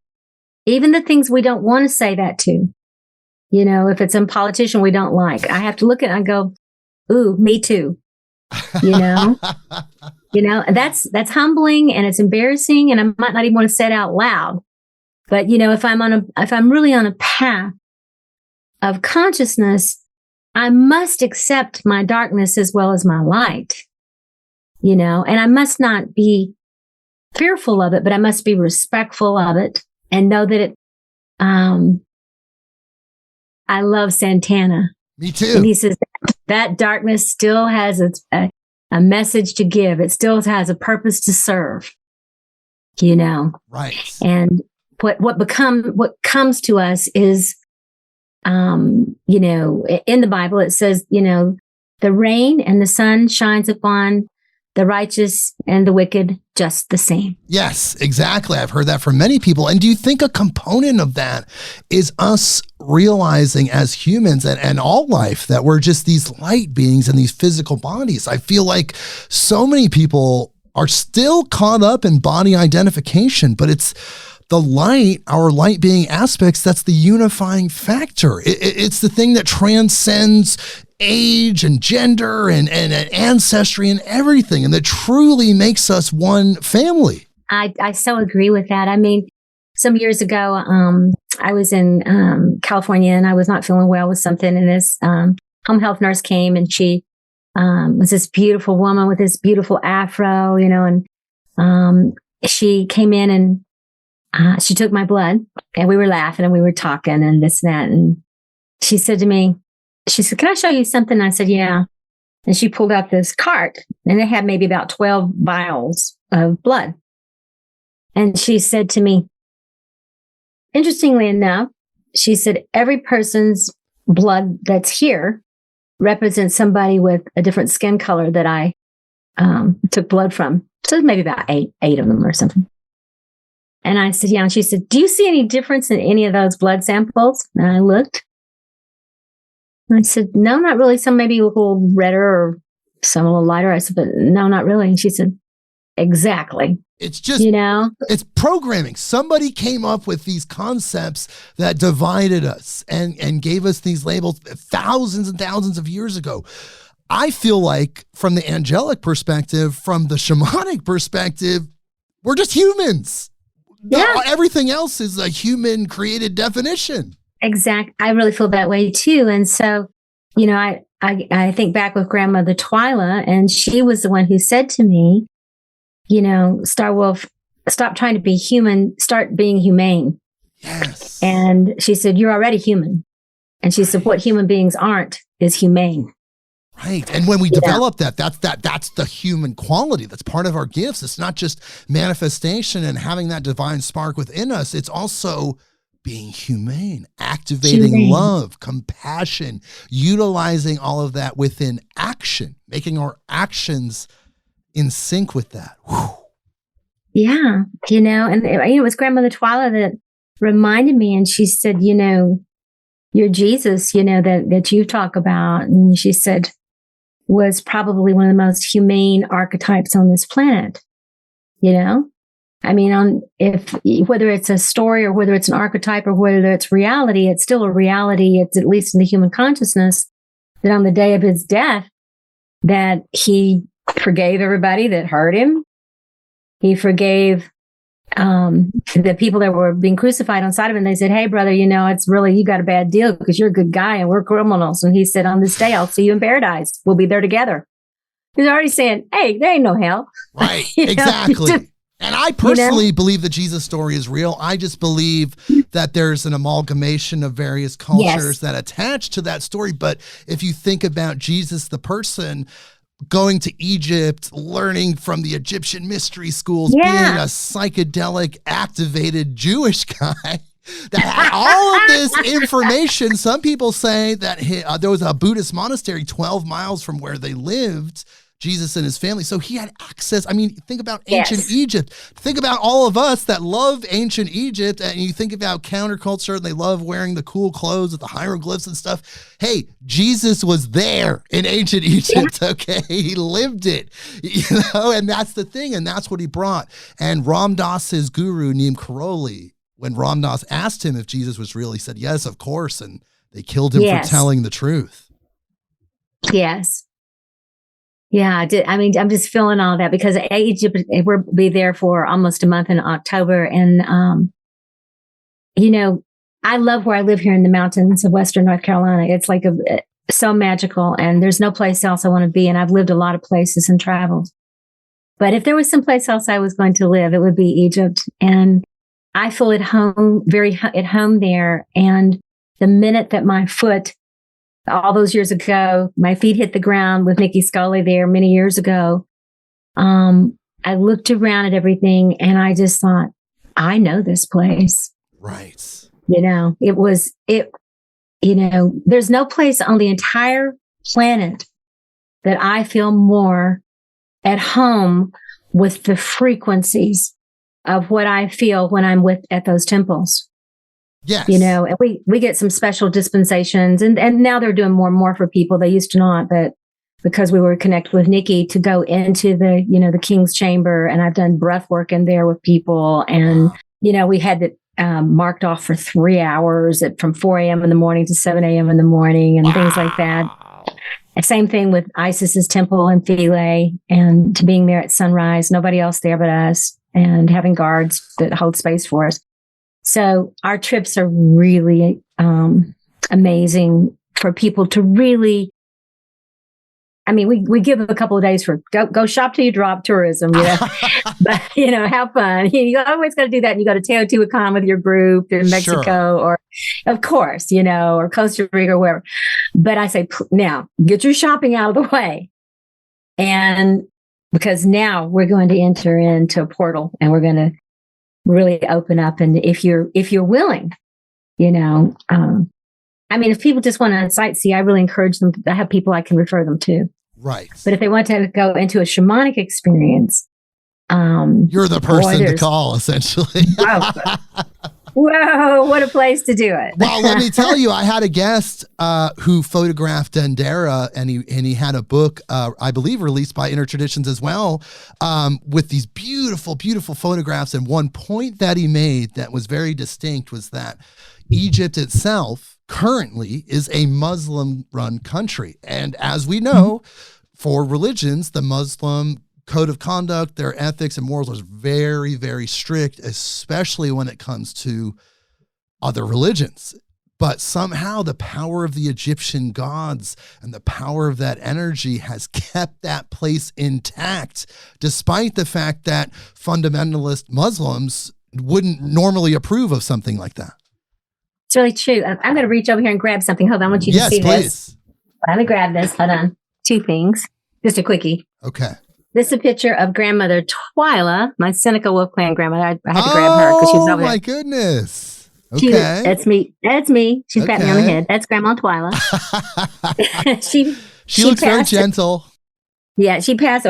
Even the things we don't want to say that to. If it's a politician we don't like, I have to look at it and go, ooh, me too. That's humbling and it's embarrassing, and I might not even want to say it out loud. But, if I'm really on a path of consciousness, I must accept my darkness as well as my light, and I must not be fearful of it, but I must be respectful of it and know that it, I love Santana. Me too. And he says that darkness still has a message to give. It still has a purpose to serve, Right. And what comes to us is, in the Bible, it says, the rain and the sun shines upon the righteous and the wicked just the same. Yes, exactly. I've heard that from many people. And do you think a component of that is us realizing as humans and all life that we're just these light beings in these physical bodies? I feel like so many people are still caught up in body identification, but it's the light, our light being aspects, that's the unifying factor. It's the thing that transcends age and gender and ancestry and everything, and that truly makes us one family. I so agree with that. Some years ago, I was in California and I was not feeling well with something, and this home health nurse came, and she was this beautiful woman with this beautiful afro, and she came in and she took my blood, and we were laughing and we were talking and this and that. And she said to me, she said, "Can I show you something?" I said, "Yeah." And she pulled out this cart, and it had maybe about 12 vials of blood. And she said to me, interestingly enough, she said, every person's blood that's here represents somebody with a different skin color that I took blood from. So maybe about eight of them or something. And I said, yeah. And she said, "Do you see any difference in any of those blood samples?" And I looked. And I said, "No, not really. Some maybe a little redder or some a little lighter." I said, "But no, not really." And she said, "Exactly." It's just, it's programming. Somebody came up with these concepts that divided us and gave us these labels thousands and thousands of years ago. I feel like from the angelic perspective, from the shamanic perspective, we're just humans. Yeah. Everything else is a human created definition. Exactly. I really feel that way too. And so, I think back with grandmother Twyla, and she was the one who said to me, Star Wolf, stop trying to be human, start being humane. Yes. And she said, "You're already human." And she said, "What human beings aren't is humane." Right. And when we develop that's the human quality. That's part of our gifts. It's not just manifestation and having that divine spark within us. It's also being humane, activating love, compassion, utilizing all of that within action, making our actions in sync with that. Whew. Yeah. And it was grandmother Twyla that reminded me, and she said, your Jesus, that you talk about, and she said, was probably one of the most humane archetypes on this planet. I mean, whether it's a story or whether it's an archetype or whether it's reality, it's still a reality. It's at least in the human consciousness that on the day of his death, that he forgave everybody that hurt him. He forgave the people that were being crucified on side of him. They said, "Hey, brother, it's really, you got a bad deal because you're a good guy and we're criminals." And he said, "On this day, I'll see you in paradise. We'll be there together." He's already saying, hey, there ain't no hell. Right, exactly. And I personally believe the Jesus story is real. I just believe that there's an amalgamation of various cultures that attach to that story. But if you think about Jesus, the person, going to Egypt, learning from the Egyptian mystery schools, being a psychedelic activated Jewish guy that had all of this information. Some people say that there was a Buddhist monastery 12 miles from where they lived, Jesus and his family. So he had access. I mean, think about ancient Egypt. Think about all of us that love ancient Egypt, and you think about counterculture and they love wearing the cool clothes with the hieroglyphs and stuff. Hey, Jesus was there in ancient Egypt, okay? He lived it, and that's the thing, and that's what he brought. And Ram Dass's guru, Neem Karoli, when Ram Dass asked him if Jesus was real, he said, yes, of course, and they killed him for telling the truth. Yes. Yeah, I mean, I'm just feeling all that because Egypt, we'll be there for almost a month in October. And, I love where I live here in the mountains of Western North Carolina. It's like so magical, and there's no place else I want to be. And I've lived a lot of places and traveled. But if there was someplace else I was going to live, it would be Egypt. And I feel at home, very at home there. And the minute that my foot, all those years ago, my feet hit the ground with Nikki Scully there many years ago, I looked around at everything and I just thought, I know this place. Right. There's no place on the entire planet that I feel more at home with the frequencies of what I feel when I'm at those temples. Yes. And we get some special dispensations, and now they're doing more and more for people. They used to not, but because we were connected with Nikki to go into the King's Chamber, and I've done breath work in there with people, and we had it marked off for 3 hours from 4 a.m. in the morning to 7 a.m. in the morning, and things like that. Same thing with Isis's temple in Philae, and to being there at sunrise, nobody else there but us, and having guards that hold space for us. So our trips are really amazing for people to really I mean, we give them a couple of days for go shop till you drop tourism, but, have fun. You always got to do that. And you go to Teotihuacan with your group in Mexico Sure. or, of course, or Costa Rica or wherever. But I say, now get your shopping out of the way. And because now we're going to enter into a portal and we're going to really open up. And if you're willing, if people just want to sightsee, I really encourage them to have people I can refer them to. Right. But if they want to go into a shamanic experience, you're the person to call, essentially. Whoa, what a place to do it. Well, let me tell you, I had a guest who photographed Dendera, and he had a book, I believe, released by Intertraditions as well, with these beautiful, beautiful photographs. And one point that he made that was very distinct was that Egypt itself currently is a Muslim-run country. And as we know, for religions, the Muslim code of conduct, their ethics and morals are very, very strict, especially when it comes to other religions. But somehow the power of the Egyptian gods and the power of that energy has kept that place intact, despite the fact that fundamentalist Muslims wouldn't normally approve of something like that. It's really true. I'm going to reach over here and grab something. Hold on. I want you to see please. This. Let me grab this. Hold on. Two things. Just a quickie. Okay. This is a picture of grandmother Twyla, my Seneca Wolf Clan grandmother. I had to grab her because she was over there. Oh, my goodness. Okay. That's me. That's me. She's patting me on the head. That's Grandma Twyla. she looks very gentle. Yeah, she passed.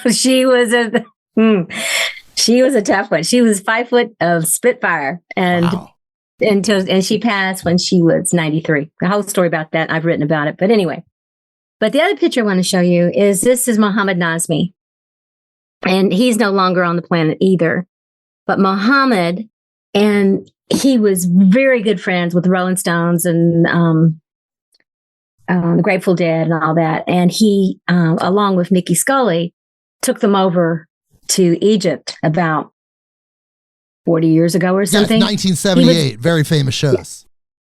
She was a tough one. She was 5 foot of Spitfire, and she passed when she was 93. The whole story about that, I've written about it. But anyway. But the other picture I want to show you is Muhammad Nazmi. And he's no longer on the planet either. But Muhammad, and he was very good friends with the Rolling Stones and the Grateful Dead and all that. And he, along with Nikki Scully, took them over to Egypt about 40 years ago or something. Yes, 1978. Very famous shows.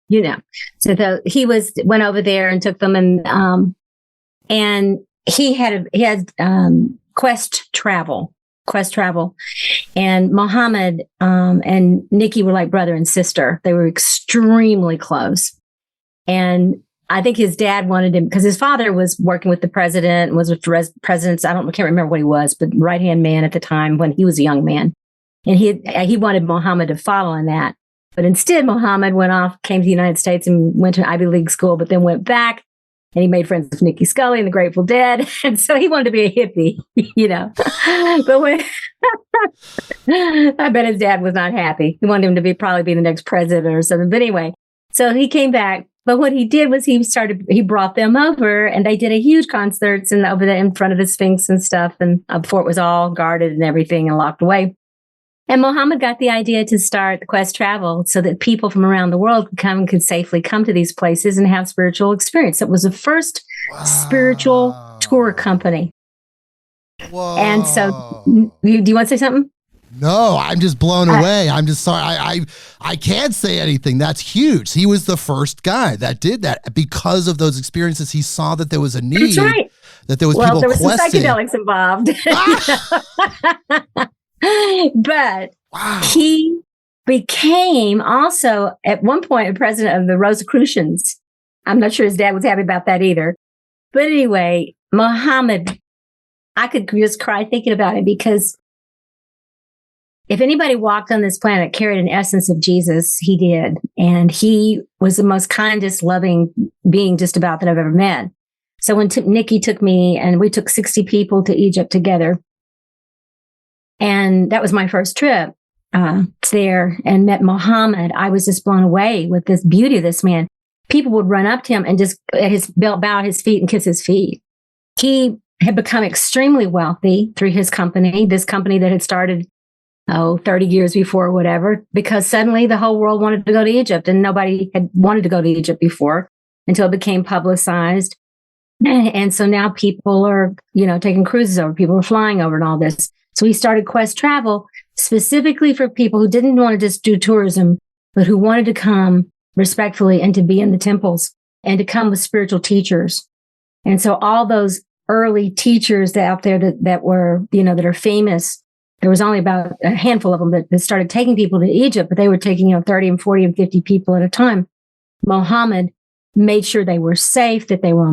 Yeah. So went over there and took them, and he had quest travel, and Muhammad and Nikki were like brother and sister. They were extremely close, and I think his dad wanted him because his father was working with the president and was with presidents. I can't remember what he was, but right hand man at the time when he was a young man, and he wanted Muhammad to follow in that. But instead, Muhammad came to the United States and went to Ivy League school, but then went back. And he made friends with Nikki Scully and the Grateful Dead. And so he wanted to be a hippie, But I bet his dad was not happy. He wanted him to probably be the next president or something. But anyway, so he came back. But what he did was he brought them over, and they did a huge concerts and over there in front of the Sphinx and stuff. And before it was all guarded and everything and locked away. And Muhammad got the idea to start the Quest Travel so that people from around the world could safely come to these places and have spiritual experience. It was the first spiritual tour company. Whoa. And so, do you want to say something? No, I'm just blown away. I'm just sorry. I can't say anything. That's huge. He was the first guy that did that because of those experiences. He saw that there was a need. That's right. That there was people there was questing. some psychedelics involved. But he became also at one point a president of the Rosicrucians. I'm not sure his dad was happy about that either. But anyway, Muhammad, I could just cry thinking about it because if anybody walked on this planet, carried an essence of Jesus, he did. And he was the most kindest, loving being just about that I've ever met. So when Nikki took me, and we took 60 people to Egypt together, and that was my first trip there, and met Muhammad, I was just blown away with this beauty of this man. People would run up to him and just bow at his feet and kiss his feet. He had become extremely wealthy through his company, this company that had started 30 years before or whatever, because suddenly the whole world wanted to go to Egypt, and nobody had wanted to go to Egypt before until it became publicized. And so now people are, taking cruises over, people are flying over and all this. So he started Quest Travel specifically for people who didn't want to just do tourism, but who wanted to come respectfully and to be in the temples and to come with spiritual teachers And so all those early teachers out there that were, that are famous, there was only about a handful of them that started taking people to Egypt, but they were taking, 30 and 40 and 50 people at a time. Muhammad made sure they were safe, that they were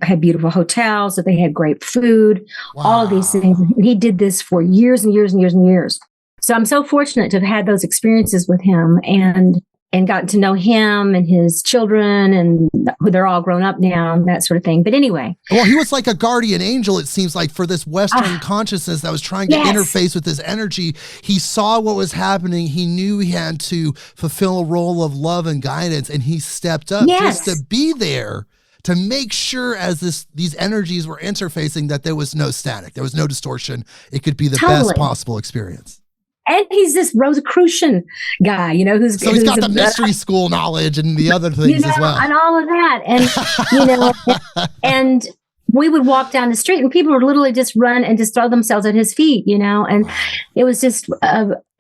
had beautiful hotels, that they had great food, all of these things. And he did this for years and years and years and years. So I'm so fortunate to have had those experiences with him and gotten to know him and his children, and they're all grown up now and that sort of thing. But anyway. Well, he was like a guardian angel, it seems like, for this Western consciousness that was trying to interface with his energy. He saw what was happening. He knew he had to fulfill a role of love and guidance, and he stepped up just to be there to make sure as these energies were interfacing that there was no static, there was no distortion. It could be the best possible experience. And he's this Rosicrucian guy, who's got the mystery school knowledge and the other things as well. And all of that. And, and we would walk down the street and people would literally just run and just throw themselves at his feet, and it was just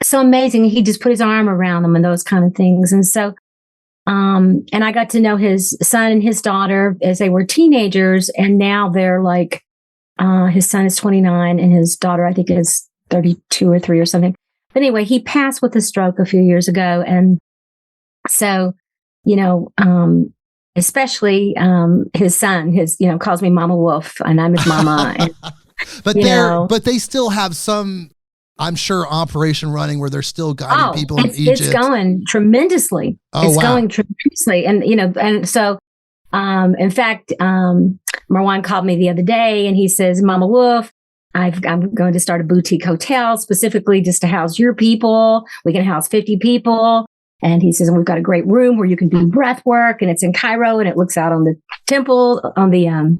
so amazing. He just put his arm around them and those kind of things. And so, and I got to know his son and his daughter as they were teenagers. And now they're like, his son is 29 and his daughter, I think, is 32 or 3 or something. Anyway, he passed with a stroke a few years ago. And so, especially his son, calls me Mama Wolf, and I'm his mama. And, but they still have some, I'm sure, operation running where they're still guiding people in Egypt. It's going tremendously. Going tremendously. And, and so, in fact, Marwan called me the other day and he says, Mama Wolf, I'm going to start a boutique hotel specifically just to house your people. We can house 50 people. And he says, and we've got a great room where you can do breath work, and it's in Cairo and it looks out on the temple, on the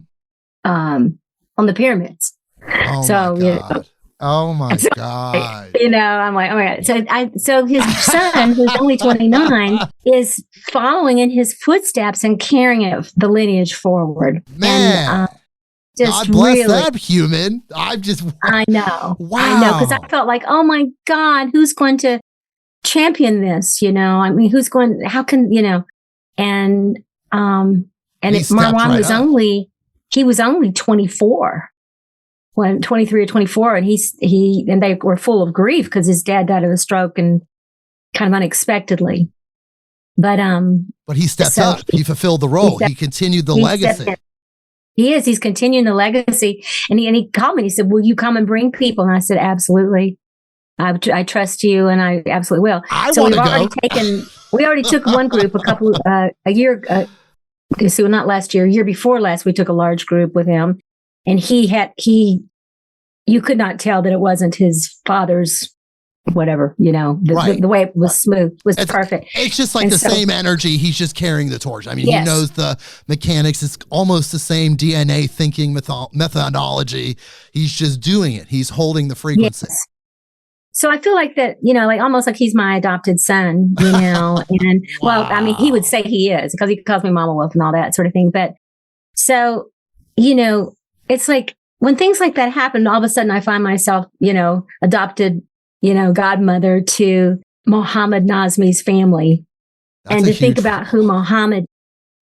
pyramids. Oh my God. I'm like, oh my God. So his son, who's only 29, is following in his footsteps and carrying the lineage forward. Man. And, God bless that human. I know. Wow. I know. Because I felt like, oh my God, who's going to champion this? I mean, how can, and Marwan was only 24, 23 or 24. And they were full of grief because his dad died of a stroke and kind of unexpectedly. But he stepped up. He fulfilled the role. He continued the legacy. He's continuing the legacy. And he called me and he said, will you come and bring people? And I said, absolutely. I trust you and I absolutely will. We already took one group a year before last, we took a large group with him, and you could not tell that it wasn't his father's whatever, the way it was smooth was perfect. It's just like same energy. He's just carrying the torch. I mean, he knows the mechanics. It's almost the same DNA thinking methodology. He's just doing it. He's holding the frequency. Yes. So I feel like that, like almost like he's my adopted son, and well, I mean, he would say he is because he calls me Mama Wolf and all that sort of thing. But so, it's like when things like that happen, all of a sudden I find myself, adopted, godmother to Mohammed Nazmi's family. And to think about who Mohammed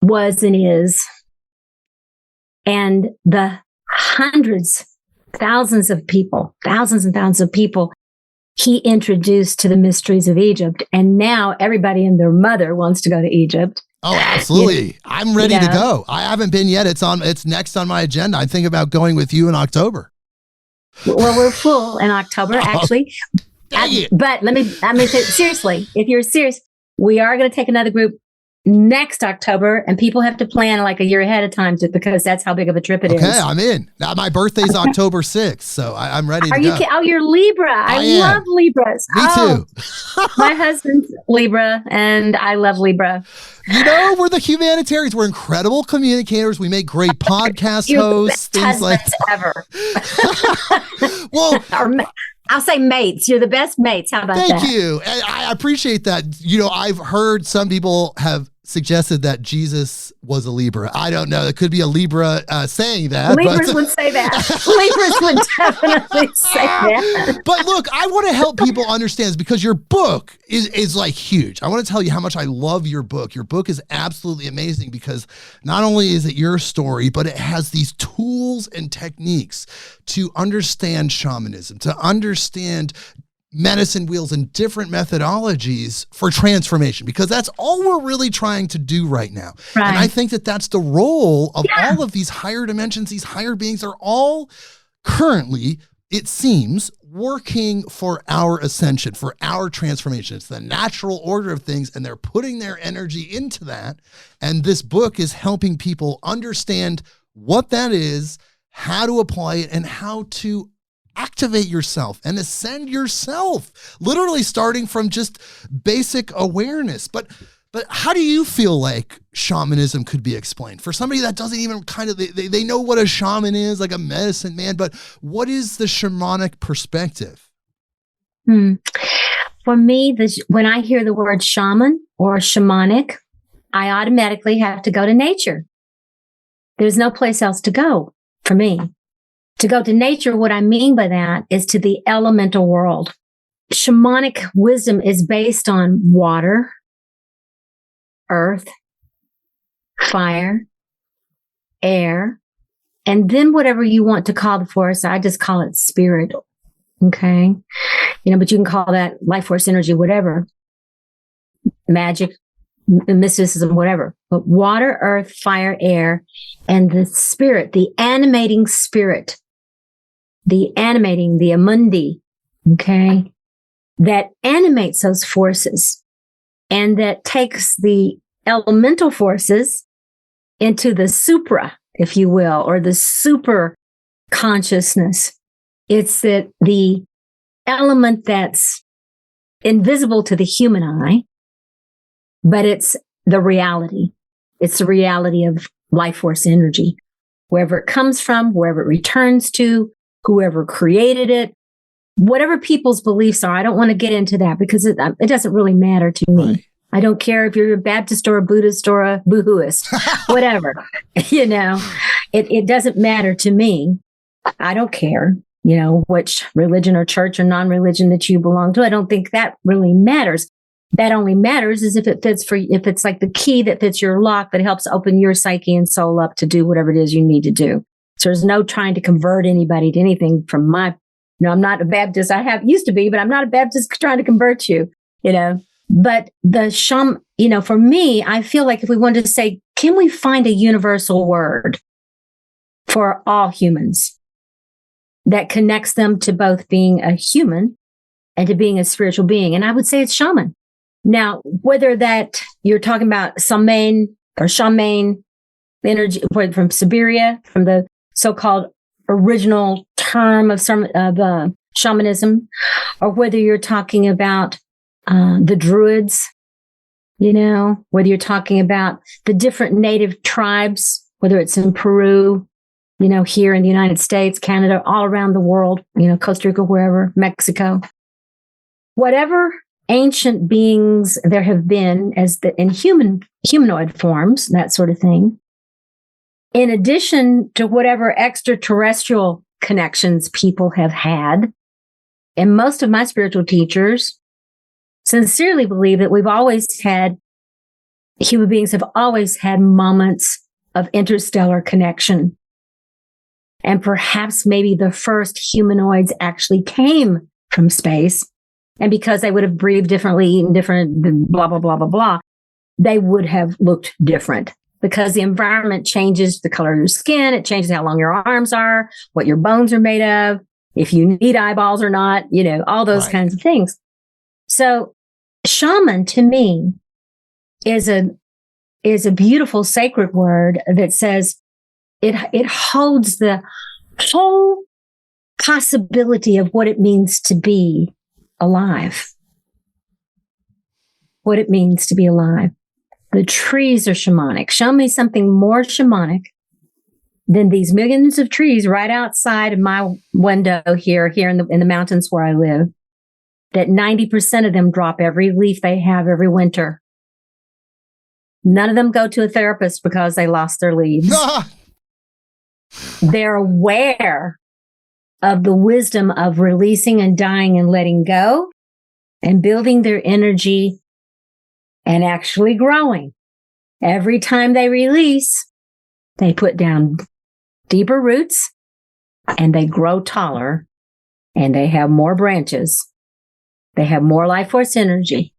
was and is, and the thousands and thousands of people he introduced to the mysteries of Egypt. And now everybody and their mother wants to go to Egypt. Oh, absolutely. I'm ready to go. I haven't been yet. It's next on my agenda. I think about going with you in October. Well, we're full in October, actually. But let me say, seriously, if you're serious, we are going to take another group next October, and people have to plan like a year ahead of time because that's how big of a trip it is. Okay, I'm in. Now, my birthday's October 6th, so I'm ready to go. Oh, you're Libra. I love Libras. Me too. My husband's Libra, and I love Libra. We're the humanitarians. We're incredible communicators. We make great podcast hosts. Things like ever. Well, I'll say mates. You're the best mates. How about that? Thank you. And I appreciate that. I've heard some people have suggested that Jesus was a Libra. I don't know. It could be a Libra saying that. Libras would say that. Libras would definitely say that. But look, I want to help people understand, because your book is like huge. I want to tell you how much I love your book. Your book is absolutely amazing, because not only is it your story, but it has these tools and techniques to understand shamanism, to understand medicine wheels and different methodologies for transformation, because that's all we're really trying to do right now. Right. And I think that that's the role of all of these higher dimensions. These higher beings are all currently, it seems, working for our ascension, for our transformation. It's the natural order of things, and they're putting their energy into that. And this book is helping people understand what that is, how to apply it, and how to activate yourself and ascend yourself, literally starting from just basic awareness. But how do you feel like shamanism could be explained for somebody that doesn't even they know what a shaman is, like a medicine man, but what is the shamanic perspective? For me, when I hear the word shaman or shamanic, I automatically have to go to nature. There's no place else to go for me. To go to nature, what I mean by that is to the elemental world. Shamanic wisdom is based on water, earth, fire, air, and then whatever you want to call the force. I just call it spirit. Okay. But you can call that life force, energy, whatever, magic, mysticism, whatever. But water, earth, fire, air, and the spirit, the animating spirit, the amundi, okay, that animates those forces and that takes the elemental forces into the supra, if you will, or the super consciousness. It's that the element that's invisible to the human eye, but it's the reality. It's the reality of life force energy, wherever it comes from, wherever it returns to, whoever created it, whatever people's beliefs are. I don't want to get into that because it doesn't really matter to me. Right. I don't care if you're a Baptist or a Buddhist or a Boohooist, whatever, it doesn't matter to me. I don't care, which religion or church or non-religion that you belong to. I don't think that really matters. That only matters is if it's like the key that fits your lock that helps open your psyche and soul up to do whatever it is you need to do. So there's no trying to convert anybody to anything from I'm not a Baptist. Used to be, but I'm not a Baptist trying to convert you, But the for me, I feel like if we wanted to say, can we find a universal word for all humans that connects them to both being a human and to being a spiritual being? And I would say it's shaman. Now, whether that you're talking about shaman or shaman energy from Siberia, from the so-called original term of shamanism, or whether you're talking about the druids, whether you're talking about the different native tribes, whether it's in Peru, here in the United States, Canada, all around the world, Costa Rica, wherever, Mexico, whatever ancient beings there have been in humanoid forms, that sort of thing. In addition to whatever extraterrestrial connections people have had, and most of my spiritual teachers sincerely believe that human beings have always had moments of interstellar connection. And perhaps maybe the first humanoids actually came from space. And because they would have breathed differently, eaten different, blah, blah, blah, blah, blah, they would have looked different. Because the environment changes the color of your skin, it changes how long your arms are, what your bones are made of, if you need eyeballs or not, all those kinds of things. So shaman to me is a beautiful sacred word that says it holds the whole possibility of what it means to be alive. What it means to be alive. The trees are shamanic. Show me something more shamanic than these millions of trees right outside of my window here in the mountains where I live, that 90% of them drop every leaf they have every winter. None of them go to a therapist because they lost their leaves. They're aware of the wisdom of releasing and dying and letting go and building their energy and actually growing. Every time they release, they put down deeper roots and they grow taller and they have more branches. They have more life force energy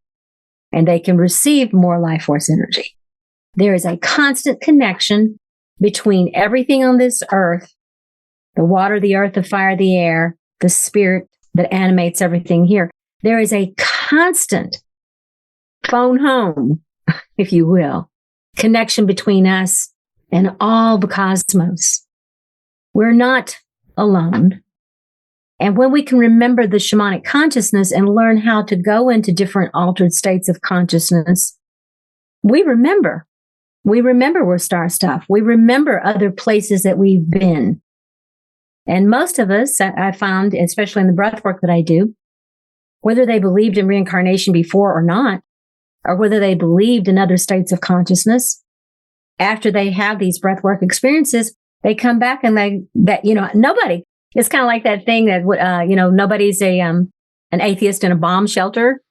and they can receive more life force energy. There is a constant connection between everything on this earth, the water, the earth, the fire, the air, the spirit that animates everything here. There is a constant phone home, if you will, connection between us and all the cosmos. We're not alone. And when we can remember the shamanic consciousness and learn how to go into different altered states of consciousness, we remember. We remember we're star stuff. We remember other places that we've been. And most of us, I found, especially in the breath work that I do, whether they believed in reincarnation before or not, or whether they believed in other states of consciousness, after they have these breathwork experiences, they come back and nobody. It's kind of like that thing that nobody's an atheist in a bomb shelter.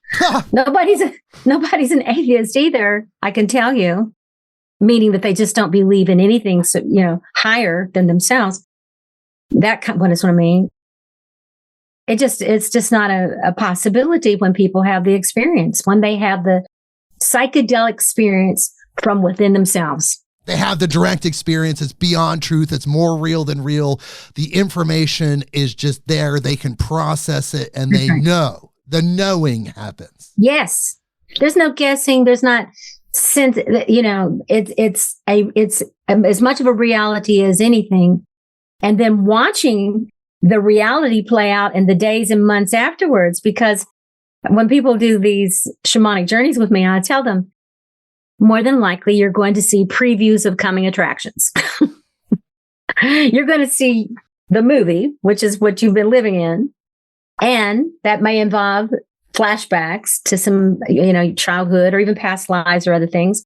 Nobody's an atheist either. I can tell you, meaning that they just don't believe in anything higher than themselves. What is what I mean. It's just not a possibility when people have the experience, when they have the psychedelic experience from within themselves. They have the direct experience. It's beyond truth. It's more real than real. The information is just there. They can process it and they know. The knowing happens. Yes. There's no guessing. There's not sense, it's as much of a reality as anything. And then watching the reality play out in the days and months afterwards, because when people do these shamanic journeys with me, I tell them, more than likely, you're going to see previews of coming attractions. You're going to see the movie, which is what you've been living in. And that may involve flashbacks to some, childhood or even past lives or other things.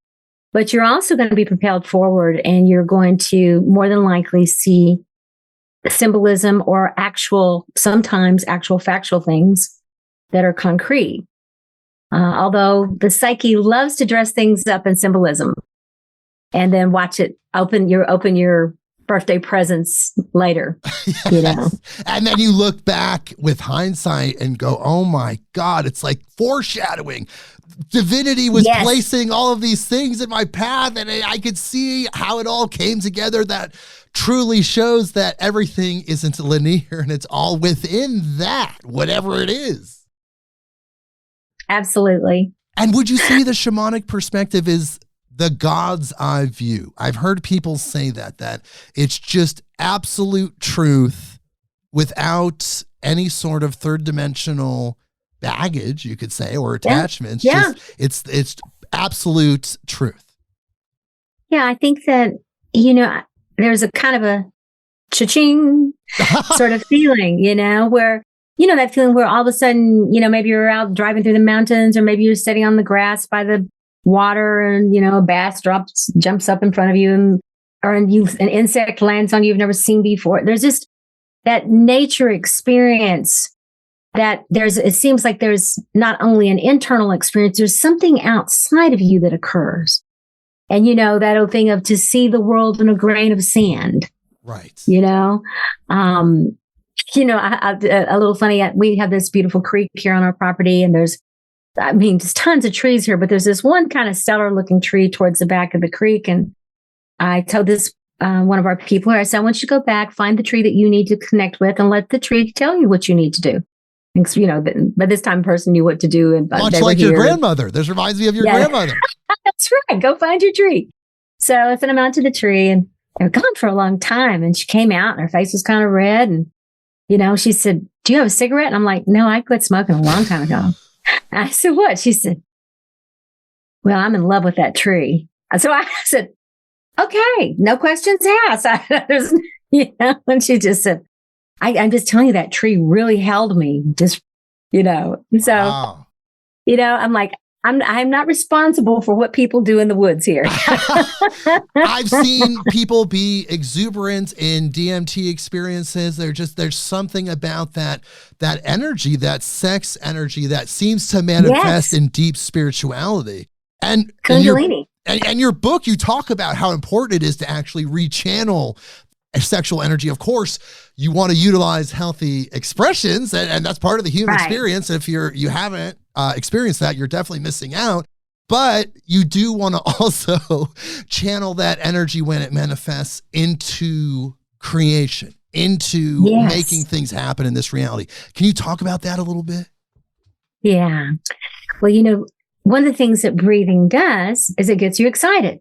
But you're also going to be propelled forward and you're going to more than likely see symbolism or sometimes actual factual things that are concrete. Although the psyche loves to dress things up in symbolism and then watch it open your birthday presents later, Yes. And then you look back with hindsight and go, oh my God, it's like foreshadowing. Divinity was placing all of these things in my path and I could see how it all came together. That truly shows that everything isn't linear and it's all within that, whatever it is. Absolutely. And would you say the shamanic perspective is the God's eye view? I've heard people say that it's just absolute truth without any sort of third dimensional baggage, you could say, or attachments. Yeah. It's absolute truth. Yeah, I think that, there's a kind of a cha-ching sort of feeling, where that feeling where all of a sudden, maybe you're out driving through the mountains or maybe you're sitting on the grass by the water and, a bass jumps up in front of you an insect lands on you've never seen before. There's just that nature experience that it seems like there's not only an internal experience, there's something outside of you that occurs. And, that old thing of to see the world in a grain of sand. Right. A little funny, we have this beautiful creek here on our property and there's tons of trees here, but there's this one kind of stellar looking tree towards the back of the creek. And I told this, one of our people here, I said, I want you to go back, find the tree that you need to connect with and let the tree tell you what you need to do. And, by this time, the person knew what to do. And much like your grandmother. This reminds me of your grandmother. That's right. Go find your tree. So I sent him out to the tree and they were gone for a long time. And she came out and her face was kind of red. And, she said, do you have a cigarette? And I'm like, no, I quit smoking a long time ago. I said, what? She said, well, I'm in love with that tree. So I said, okay, no questions asked. And she just said, I'm just telling you that tree really held me. Just, so, wow. I'm like, I'm not responsible for what people do in the woods here. I've seen people be exuberant in DMT experiences. There's something about that energy, that sex energy that seems to manifest in deep spirituality. And Kundalini. And your book, you talk about how important it is to actually rechannel sexual energy. Of course, you want to utilize healthy expressions, and that's part of the human experience. If you haven't experienced that, you're definitely missing out. But you do want to also channel that energy when it manifests into creation, into making things happen in this reality. Can you talk about that a little bit? Yeah. Well, one of the things that breathing does is it gets you excited.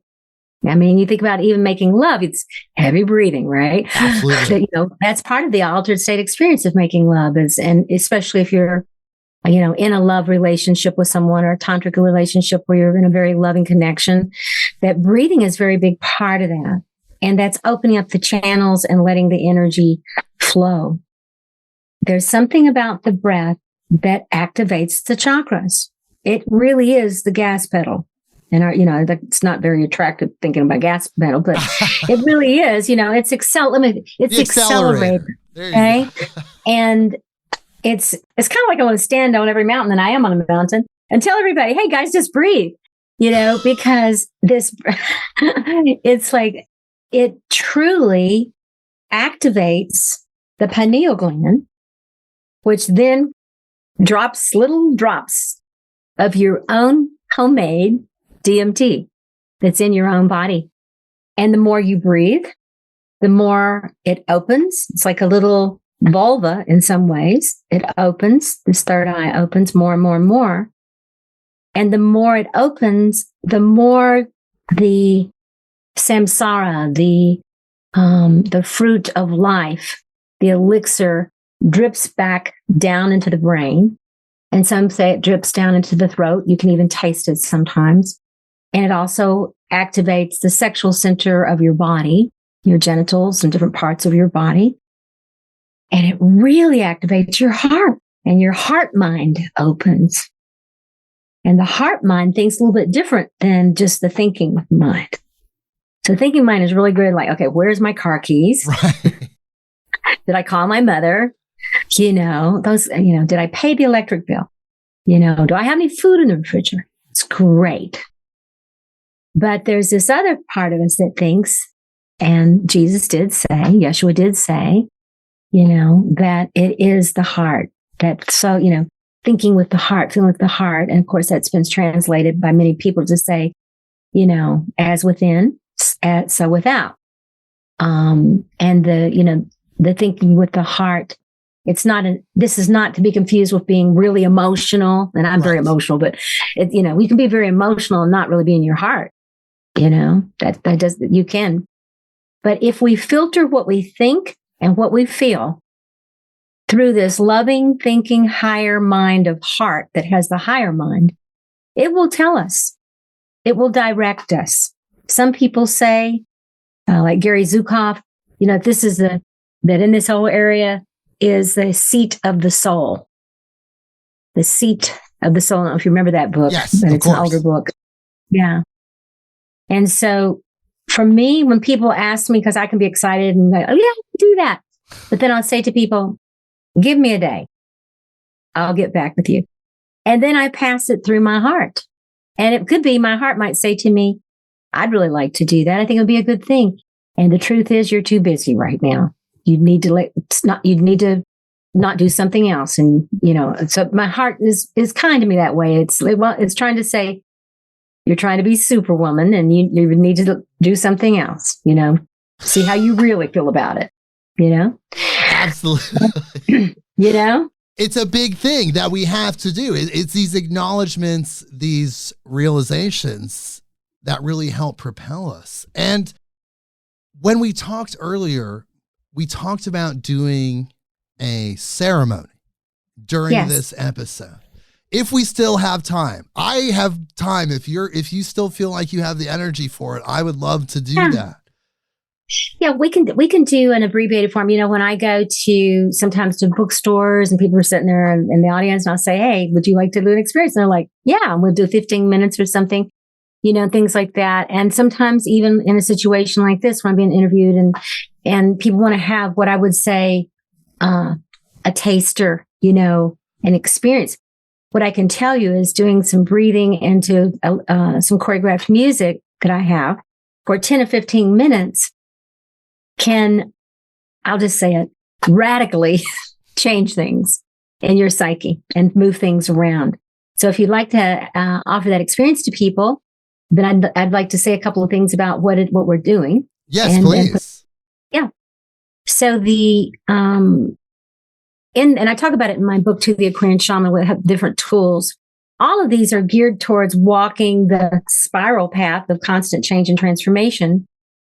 I mean, you think about even making love, it's heavy breathing, right? Absolutely. That's part of the altered state experience of making love and especially if you're, in a love relationship with someone or a tantric relationship where you're in a very loving connection, that breathing is a very big part of that. And that's opening up the channels and letting the energy flow. There's something about the breath that activates the chakras. It really is the gas pedal. And it's not very attractive thinking about gas pedal, but it really is. It's accelerated. Okay, and it's kind of like I want to stand on every mountain, and I am on a mountain, and tell everybody, "Hey guys, just breathe." Because this, it's like it truly activates the pineal gland, which then drops little drops of your own homemade DMT that's in your own body. And the more you breathe, the more it opens. It's like a little vulva in some ways. It opens, this third eye opens more and more and more. And the more it opens, the more the samsara, the fruit of life, the elixir drips back down into the brain. And some say it drips down into the throat. You can even taste it sometimes. And it also activates the sexual center of your body, your genitals and different parts of your body. And it really activates your heart, and your heart mind opens. And the heart mind thinks a little bit different than just the thinking mind. So thinking mind is really good. Like, okay, where's my car keys? Right. Did I call my mother? Did I pay the electric bill? Do I have any food in the refrigerator? It's great. But there's this other part of us that thinks, and Jesus did say, Yeshua did say, that it is the heart. Thinking with the heart, feeling with the heart. And of course, that's been translated by many people to say, as within, so without. And the thinking with the heart, this is not to be confused with being really emotional. And I'm very emotional, but we can be very emotional and not really be in your heart. You can. But if we filter what we think and what we feel through this loving, thinking, higher mind of heart that has the higher mind, it will tell us. It will direct us. Some people say, like Gary Zukav, that in this whole area is the seat of the soul. The seat of the soul. I don't know if you remember that book, but it's an older book. Yeah. And so for me, when people ask me, because I can be excited and go, oh yeah, do that. But then I'll say to people, give me a day. I'll get back with you. And then I pass it through my heart. And it could be my heart might say to me, I'd really like to do that. I think it would be a good thing. And the truth is you're too busy right now. You need to not do something else. And, so my heart is kind to me that way. It's trying to say, you're trying to be superwoman and you need to do something else, see how you really feel about it, Absolutely. It's a big thing that we have to do. It's these acknowledgements, these realizations that really help propel us. And when we talked earlier, we talked about doing a ceremony during this episode. If we still have time, I have time. If you still feel like you have the energy for it, I would love to do that. Yeah, we can do an abbreviated form. When I go sometimes to bookstores and people are sitting there in the audience, and I'll say, "Hey, would you like to do an experience?" And they're like, "Yeah," and we'll do 15 minutes or something, things like that. And sometimes even in a situation like this, when I'm being interviewed and people want to have what I would say a taster, an experience. What I can tell you is doing some breathing into some choreographed music that I have for 10 to 15 minutes can, I'll just say it, radically change things in your psyche and move things around. So if you'd like to offer that experience to people, then I'd like to say a couple of things about what we're doing. Yes, please. Yeah. So and I talk about it in my book too, The Aquarian Shaman. We have different tools. All of these are geared towards walking the spiral path of constant change and transformation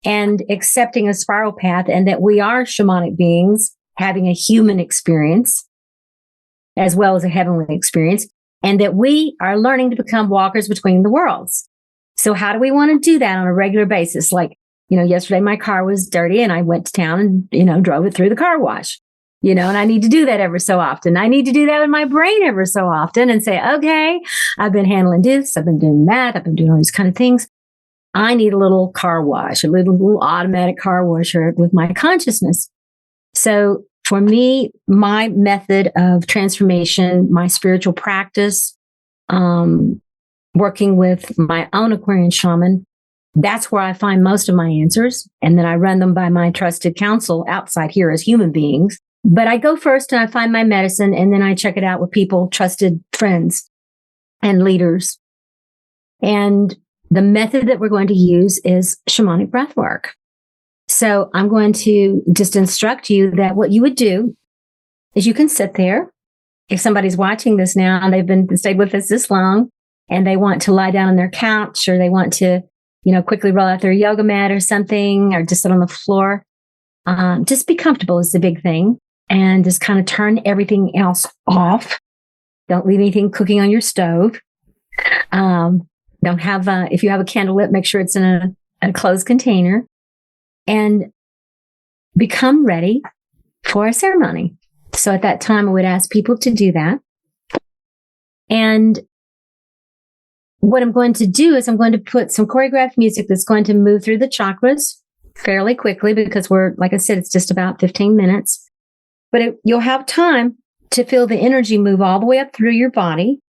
and accepting a spiral path, and that we are shamanic beings having a human experience as well as a heavenly experience, and that we are learning to become walkers between the worlds. So how do we want to do that on a regular basis? Like, yesterday my car was dirty and I went to town and, drove it through the car wash. And I need to do that ever so often. I need to do that with my brain ever so often and say, okay, I've been handling this, I've been doing that, I've been doing all these kind of things. I need a little car wash, a little automatic car washer with my consciousness. So for me, my method of transformation, my spiritual practice, working with my own Aquarian shaman, that's where I find most of my answers. And then I run them by my trusted counsel outside here as human beings. But I go first and I find my medicine, and then I check it out with people, trusted friends and leaders. And the method that we're going to use is shamanic breathwork. So I'm going to just instruct you that what you would do is you can sit there. If somebody's watching this now and they've stayed with us this long and they want to lie down on their couch, or they want to, quickly roll out their yoga mat or something, or just sit on the floor, just be comfortable is the big thing. And just kind of turn everything else off. Don't leave anything cooking on your stove. Don't have, if you have a candle lit, make sure it's in a closed container, and become ready for a ceremony. So at that time, I would ask people to do that. And what I'm going to do is I'm going to put some choreographed music that's going to move through the chakras fairly quickly, because like I said, it's just about 15 minutes. But you'll have time to feel the energy move all the way up through your body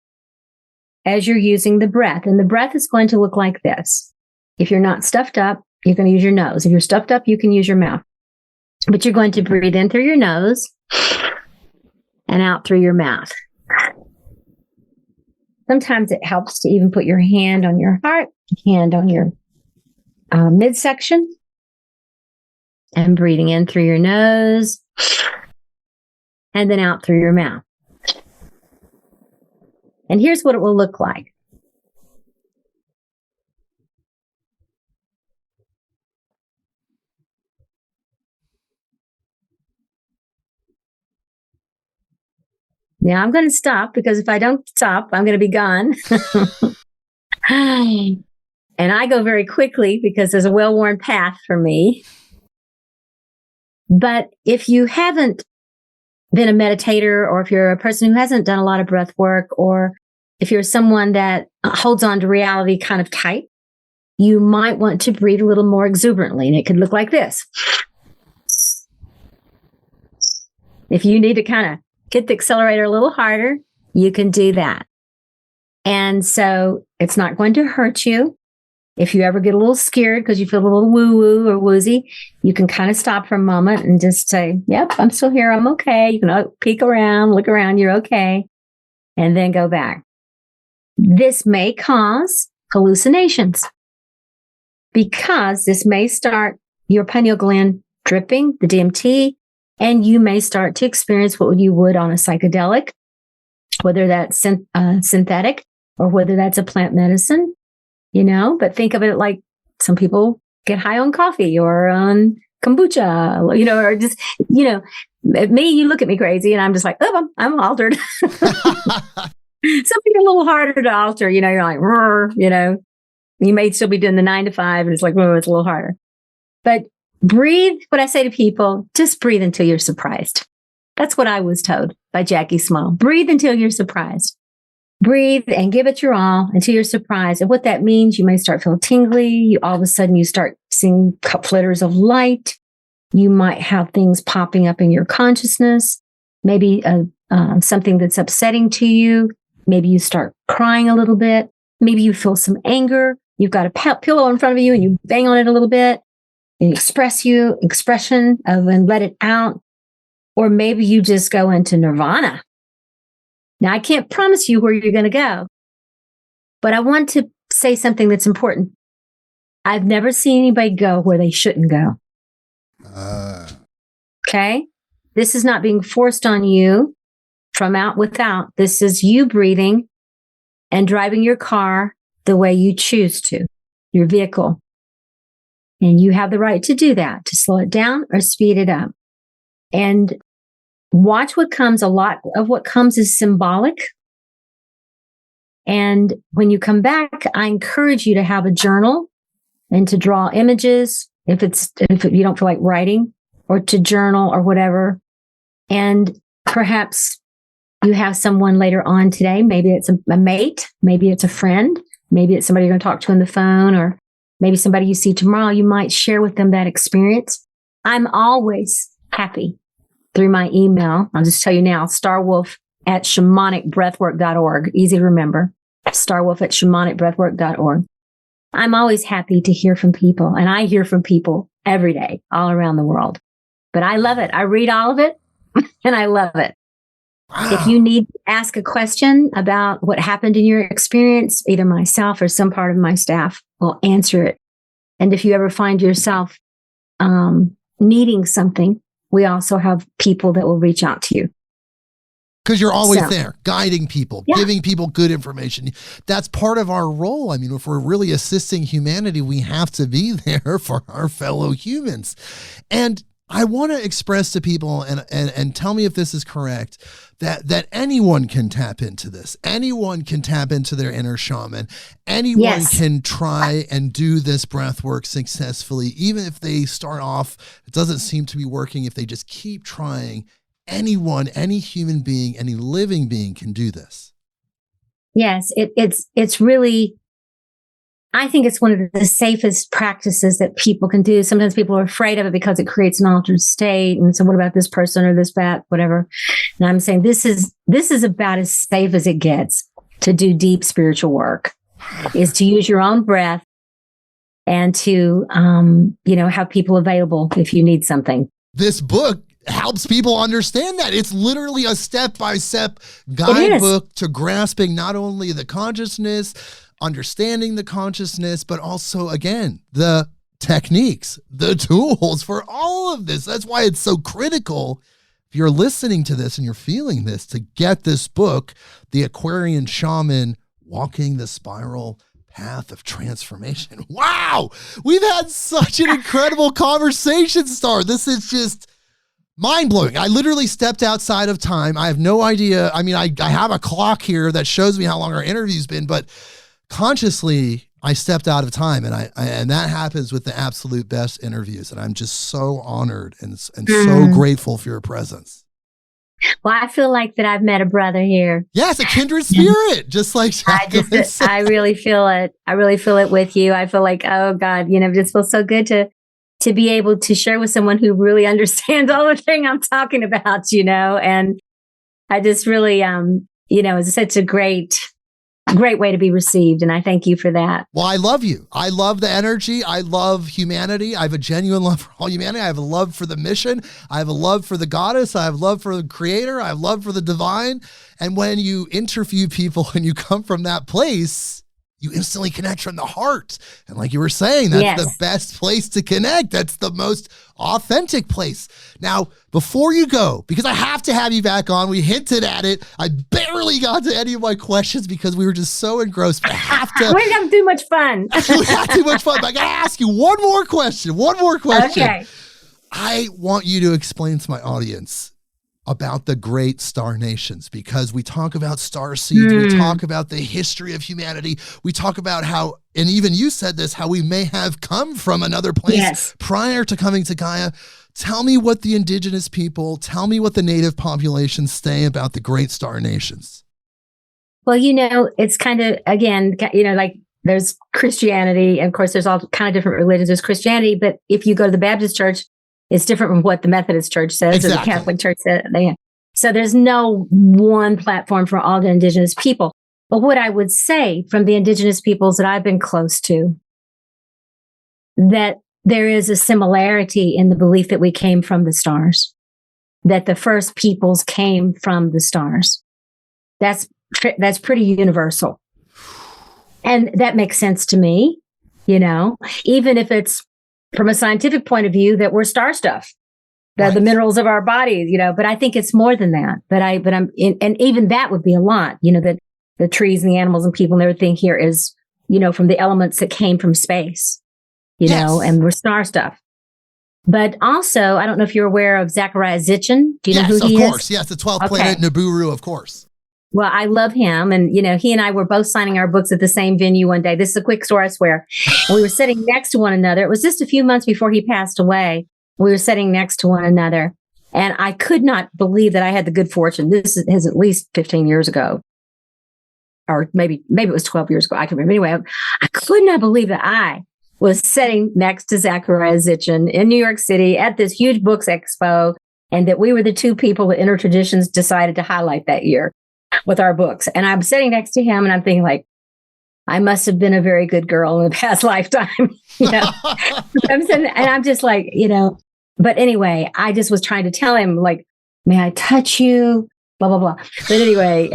as you're using the breath. And the breath is going to look like this. If you're not stuffed up, you're going to use your nose. If you're stuffed up, you can use your mouth. But you're going to breathe in through your nose and out through your mouth. Sometimes it helps to even put your hand on your heart, hand on your midsection, and breathing in through your nose and then out through your mouth. And here's what it will look like. Now I'm going to stop, because if I don't stop, I'm going to be gone. And I go very quickly because there's a well-worn path for me. But if you haven't been a meditator, or if you're a person who hasn't done a lot of breath work, or if you're someone that holds on to reality kind of tight, you might want to breathe a little more exuberantly. And it could look like this. If you need to kind of hit the accelerator a little harder, you can do that. And so it's not going to hurt you. If you ever get a little scared because you feel a little woo-woo or woozy, you can kind of stop for a moment and just say, yep, I'm still here. I'm okay. You can peek around, look around. You're okay. And then go back. This may cause hallucinations, because this may start your pineal gland dripping, the DMT, and you may start to experience what you would on a psychedelic, whether that's synthetic or whether that's a plant medicine, but think of it like some people get high on coffee or on kombucha, or just, me, you look at me crazy and I'm just like, oh, I'm altered. Something a little harder to alter, you're like, you may still be doing the 9 to 5 and it's like, oh, it's a little harder. But breathe. What I say to people, just breathe until you're surprised. That's what I was told by Jackie Small. Breathe until you're surprised. Breathe and give it your all until you're surprised. And what that means, you may start feeling tingly. All of a sudden, you start seeing flitters of light. You might have things popping up in your consciousness. Maybe something that's upsetting to you. Maybe you start crying a little bit. Maybe you feel some anger. You've got a pillow in front of you and you bang on it a little bit and expression of and let it out. Or maybe you just go into nirvana. Now, I can't promise you where you're going to go, but I want to say something that's important. I've never seen anybody go where they shouldn't go. Okay? This is not being forced on you from out without. This is you breathing and driving your car the way you choose to, your vehicle. And you have the right to do that, to slow it down or speed it up. And watch what comes. A lot of what comes is symbolic. And when you come back, I encourage you to have a journal and to draw images if you don't feel like writing, or to journal or whatever. And perhaps you have someone later on today. Maybe it's a mate. Maybe it's a friend. Maybe it's somebody you're going to talk to on the phone, or maybe somebody you see tomorrow. You might share with them that experience. I'm always happy through my email. I'll just tell you now, starwolf@shamanicbreathwork.org. Easy to remember. starwolf@shamanicbreathwork.org. I'm always happy to hear from people, and I hear from people every day, all around the world. But I love it. I read all of it, and I love it. Wow. If you need to ask a question about what happened in your experience, either myself or some part of my staff will answer it. And if you ever find yourself needing something, we also have people that will reach out to you. Because you're always there, guiding people, giving people good information. That's part of our role. I mean, if we're really assisting humanity, we have to be there for our fellow humans. And I want to express to people, and tell me if this is correct, that anyone can tap into this. Anyone can tap into their inner shaman. Anyone can try and do this breath work successfully, even if they start off, it doesn't seem to be working. If they just keep trying, anyone, any human being, any living being can do this. Yes, it's really, I think it's one of the safest practices that people can do. Sometimes people are afraid of it because it creates an altered state. And so what about this person or this, that, whatever? And I'm saying this is about as safe as it gets to do deep spiritual work, is to use your own breath and to, have people available if you need something. This book helps people understand that. It's literally a step-by-step guidebook to grasping not only the consciousness, understanding the consciousness, but also, again, the techniques, the tools for all of this. That's why it's so critical, if you're listening to this and you're feeling this, to get this book, The Aquarian Shaman, Walking the Spiral Path of Transformation. Wow! We've had such an incredible conversation, Star. This is just mind-blowing. I literally stepped outside of time. I have no idea. I mean, I have a clock here that shows me how long our interview's been, but consciously I stepped out of time, and and that happens with the absolute best interviews. And I'm just so honored and so grateful for your presence. Well, I feel like that I've met a brother here. Yes, a kindred spirit, just like Jacquelyn. I really feel it. I really feel it with you. I feel like, oh God, it just feels so good to be able to share with someone who really understands all the thing I'm talking about, and I just really, it's such a great way to be received. And I thank you for that. Well, I love you. I love the energy. I love humanity. I have a genuine love for all humanity. I have a love for the mission. I have a love for the goddess. I have love for the creator. I have love for the divine. And when you interview people and you come from that place, you instantly connect from the heart. And like you were saying, that's the best place to connect. That's the most authentic place. Now, before you go, because I have to have you back on, we hinted at it. I barely got to any of my questions because we were just so engrossed. But I have to. We didn't have too much fun. We had too much fun. But I got to ask you one more question. Okay. I want you to explain to my audience about the great star nations, because we talk about star seeds, we talk about the history of humanity, we talk about how, and even you said this, how we may have come from another place prior to coming to Gaia. Tell me what the indigenous people, tell me what the native populations say about the great star nations. Well, it's kind of, again, like there's Christianity, and of course there's all kind of different religions. There's Christianity, but if you go to the Baptist church, it's different from what the Methodist church says or the Catholic church says. So there's no one platform for all the indigenous people. But what I would say from the indigenous peoples that I've been close to, that there is a similarity in the belief that we came from the stars, that the first peoples came from the stars. That's pretty universal. And that makes sense to me, even if it's from a scientific point of view that we're star stuff, the minerals of our bodies, but I think it's more than that. And even that would be a lot, that the trees and the animals and people and everything here is, from the elements that came from space, and we're star stuff. But also, I don't know if you're aware of Zecharia Sitchin. Do you know who he is? Yes, of course. Yes, the 12th planet Nibiru, of course. Well, I love him. And, he and I were both signing our books at the same venue one day. This is a quick story, I swear. And we were sitting next to one another. It was just a few months before he passed away. We were sitting next to one another. And I could not believe that I had the good fortune. This is at least 15 years ago. Or maybe it was 12 years ago. I can remember. Anyway, I could not believe that I was sitting next to Zecharia Sitchin in New York City at this huge books expo, and that we were the two people that Intertraditions decided to highlight that year with our books. And I'm sitting next to him and I'm thinking like, I must have been a very good girl in a past lifetime, I'm sitting, and I'm just like, but anyway, I just was trying to tell him like, may I touch you? Blah, blah, blah. But anyway,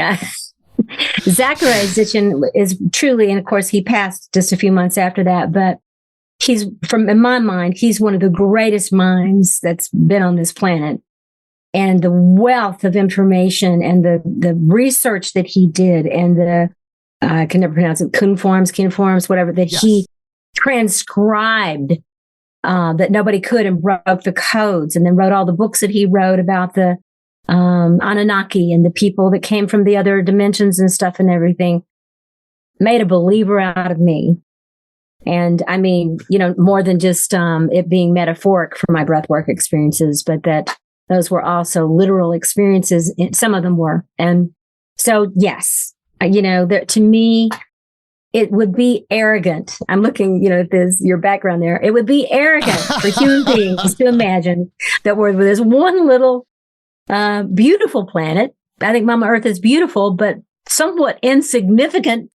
Zecharia Sitchin is truly, and of course he passed just a few months after that, but in my mind, he's one of the greatest minds that's been on this planet. And the wealth of information and the research that he did, and I can never pronounce it, cuneiforms, whatever, that he transcribed that nobody could, and broke the codes, and then wrote all the books that he wrote about the Anunnaki and the people that came from the other dimensions and stuff and everything, made a believer out of me. And I mean, more than just it being metaphoric for my breathwork experiences, but that those were also literal experiences. Some of them were. And so, yes, to me, it would be arrogant. I'm looking, at your background there. It would be arrogant for human beings to imagine that we're this one little beautiful planet. I think Mama Earth is beautiful, but somewhat insignificant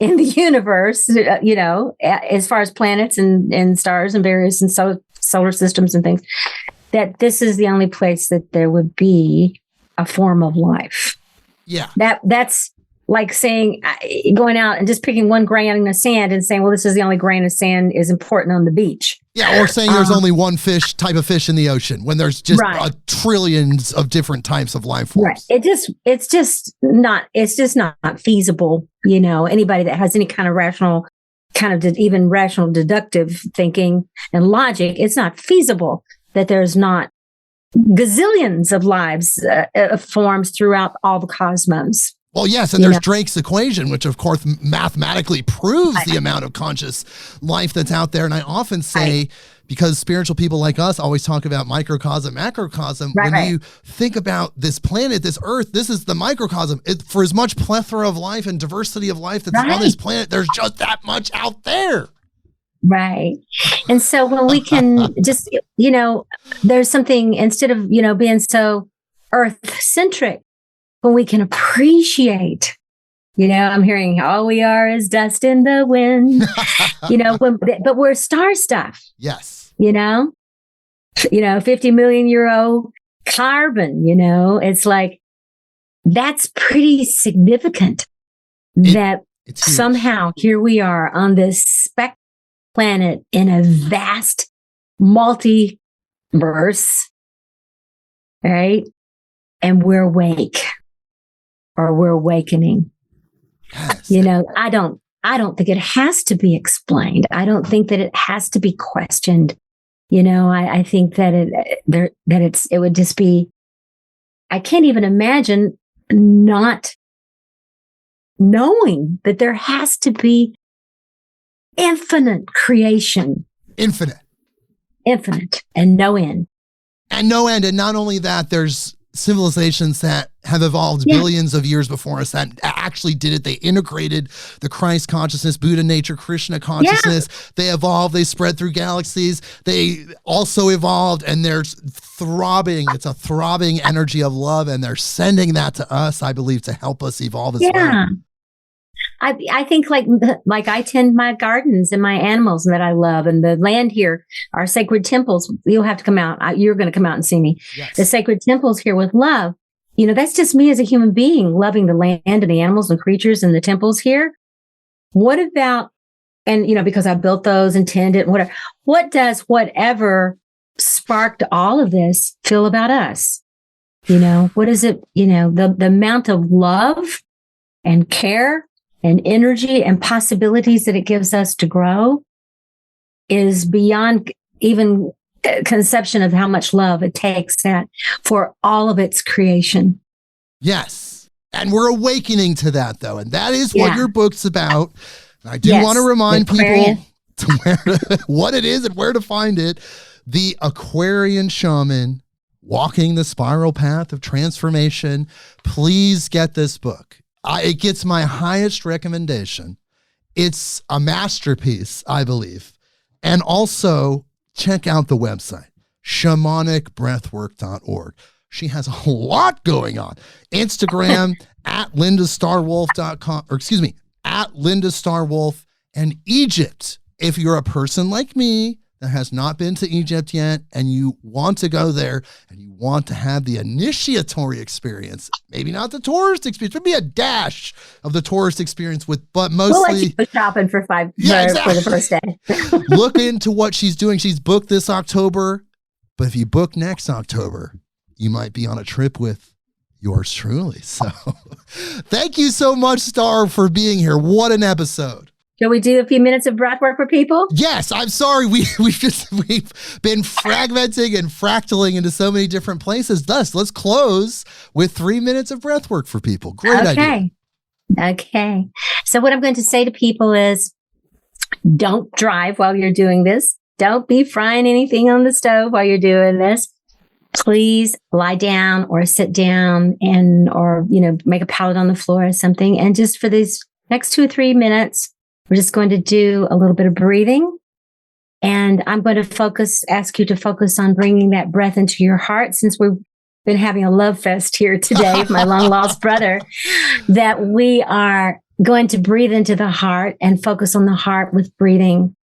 in the universe, as far as planets and stars and various and solar systems and things, that this is the only place that there would be a form of life. Yeah. That's like saying, going out and just picking one grain of sand and saying, well, this is the only grain of sand is important on the beach. Yeah. Or saying there's only one type of fish in the ocean when there's just trillions of different types of life forms. Right. It's just not feasible. Anybody that has any kind of rational, even rational deductive thinking and logic, it's not feasible that there's not gazillions of lives, forms throughout all the cosmos. Well, yes, and there's Drake's equation, which of course mathematically proves the amount of conscious life that's out there. And I often say, because spiritual people like us always talk about microcosm, macrocosm, when you think about this planet, this Earth, this is the microcosm. For as much plethora of life and diversity of life that's on this planet, there's just that much out there. Right. And so when we can just, there's something, instead of, being so Earth-centric, when we can appreciate, I'm hearing all we are is dust in the wind, but we're star stuff. Yes. 50 million year old carbon, it's like, that's pretty significant that somehow here we are on this planet in a vast multiverse, right? And we're awake. Or we're awakening. Yes. I don't think it has to be explained. I don't think that it has to be questioned. I think that it would just be I can't even imagine not knowing that there has to be infinite creation. Infinite. And no end. And no end. And not only that, there's civilizations that have evolved billions of years before us that actually did it. They integrated the Christ consciousness, Buddha nature, Krishna consciousness. They evolved, they spread through galaxies. They also evolved, and there's throbbing. It's a throbbing energy of love, and they're sending that to us, I believe, to help us evolve as well. I think like I tend my gardens and my animals that I love, and the land here, our sacred temples. You'll have to come out. You're going to come out and see me. Yes. The sacred temples here with love. You know, that's just me as a human being loving the land and the animals and creatures and the temples here. What about, and you know, because I built those and tended whatever. What does whatever sparked all of this feel about us? You know, what is it? You know, the amount of love and care and energy and possibilities that it gives us to grow is beyond even conception of how much love it takes for all of its creation. Yes. And we're awakening to that, though. And that is what your book's about. And I do want to remind people what it is and where to find it. The Aquarian Shaman, Walking the Spiral Path of Transformation. Please get this book. It gets my highest recommendation. It's a masterpiece, I believe. And also, check out the website, shamanicbreathwork.org. She has a lot going on. Instagram at lindastarwolf.com, or excuse me, at lindastarwolf, and Egypt. If you're a person like me that has not been to Egypt yet and you want to go there and you want to have the initiatory experience, maybe not the tourist experience, maybe a dash of the tourist experience but mostly. We'll let you go shopping for for the first day. Look into what she's doing. She's booked this October, but if you book next October, you might be on a trip with yours truly. So thank you so much, Star, for being here. What an episode. Shall we do a few minutes of breath work for people? Yes, I'm sorry. We've been fragmenting and fractaling into so many different places. Thus, let's close with 3 minutes of breath work for people. Great idea. Okay. So what I'm going to say to people is, don't drive while you're doing this. Don't be frying anything on the stove while you're doing this. Please lie down or sit down or make a pallet on the floor or something. And just for these next 2 or 3 minutes, we're just going to do a little bit of breathing, and I'm going to ask you to focus on bringing that breath into your heart, since we've been having a love fest here today with my long lost brother, that we are going to breathe into the heart and focus on the heart with breathing,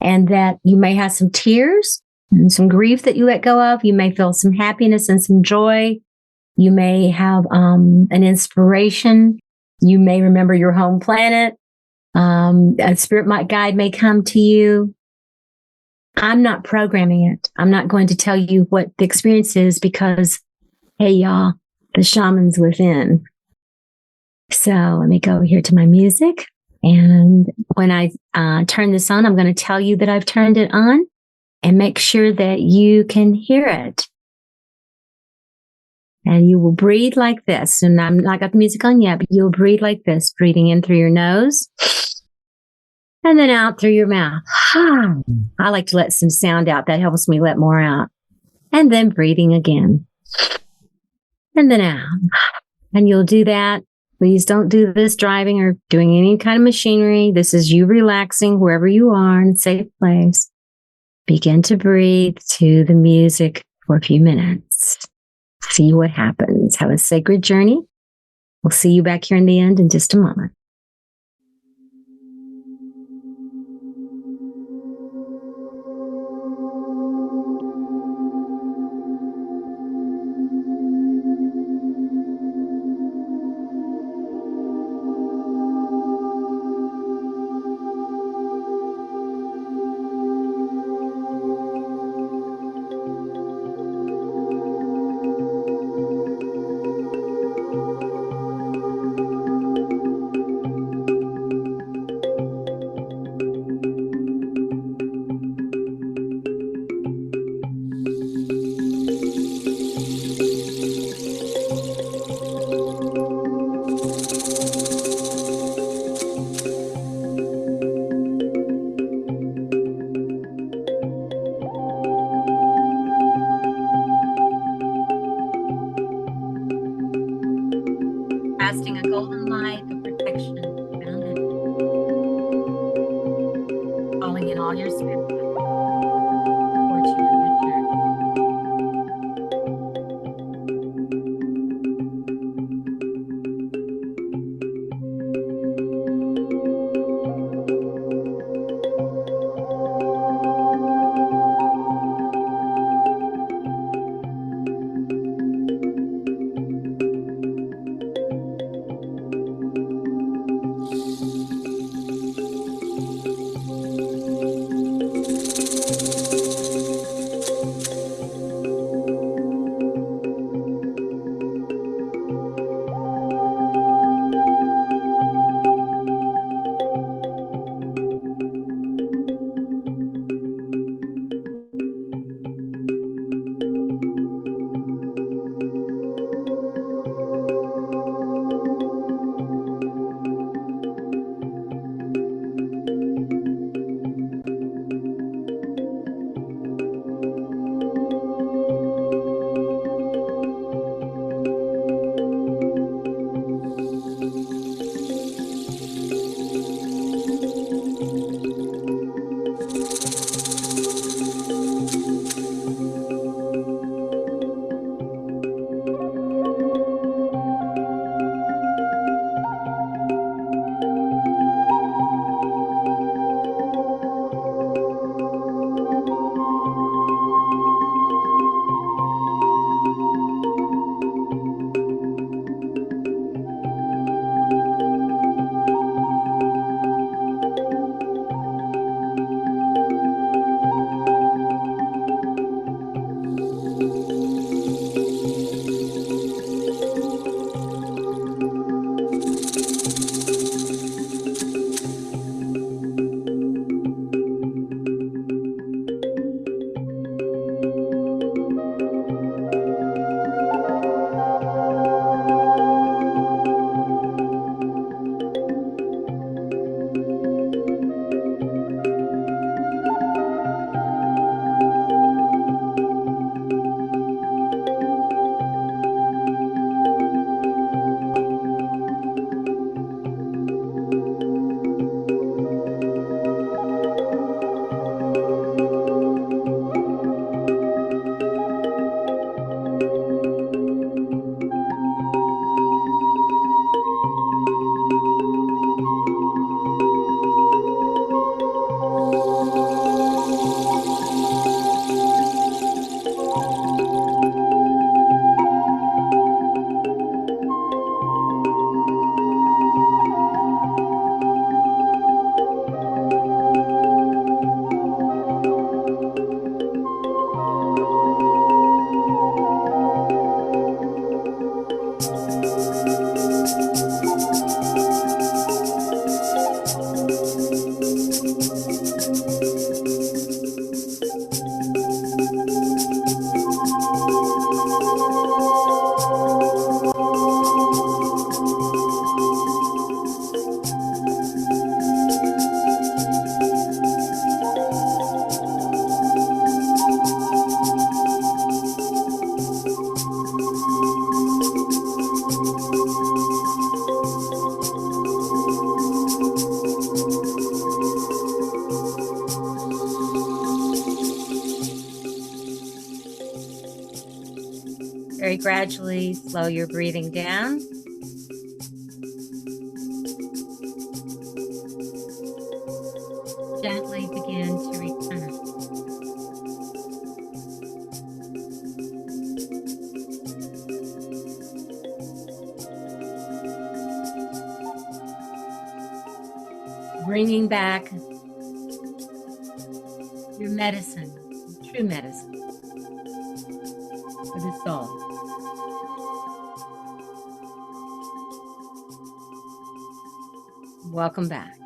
and that you may have some tears and some grief that you let go of. You may feel some happiness and some joy. You may have an inspiration. You may remember your home planet. A spirit guide may come to you. I'm not programming it. I'm not going to tell you what the experience is because, hey, y'all, the shaman's within. So let me go here to my music. And when I turn this on, I'm going to tell you that I've turned it on and make sure that you can hear it. And you will breathe like this. And I'm not got the music on yet, but you'll breathe like this, breathing in through your nose and then out through your mouth. I like to let some sound out. That helps me let more out. And then breathing again. And then out. And you'll do that. Please don't do this driving or doing any kind of machinery. This is you relaxing wherever you are in a safe place. Begin to breathe to the music for a few minutes. See what happens. Have a sacred journey. We'll see you back here in the end in just a moment. all your spirit support you on your journey. Very gradually slow your breathing down. Gently begin to return. Bringing back your medicine, true medicine for the soul. Welcome back.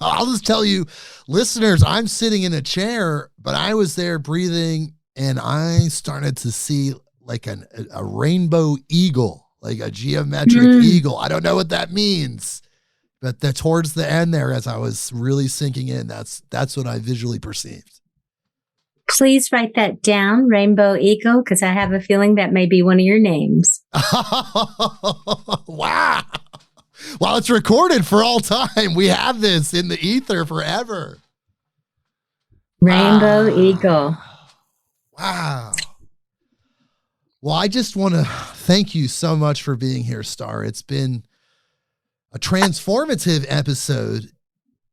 I'll just tell you, listeners, I'm sitting in a chair, but I was there breathing and I started to see like a rainbow eagle, like a geometric eagle. I don't know what that means, but towards the end there, as I was really sinking in, that's what I visually perceived. Please write that down, Rainbow Eagle, because I have a feeling that may be one of your names. Wow. Well, it's recorded for all time. We have this in the ether forever. Rainbow Eagle. Wow. Well, I just want to thank you so much for being here, Star. It's been a transformative episode.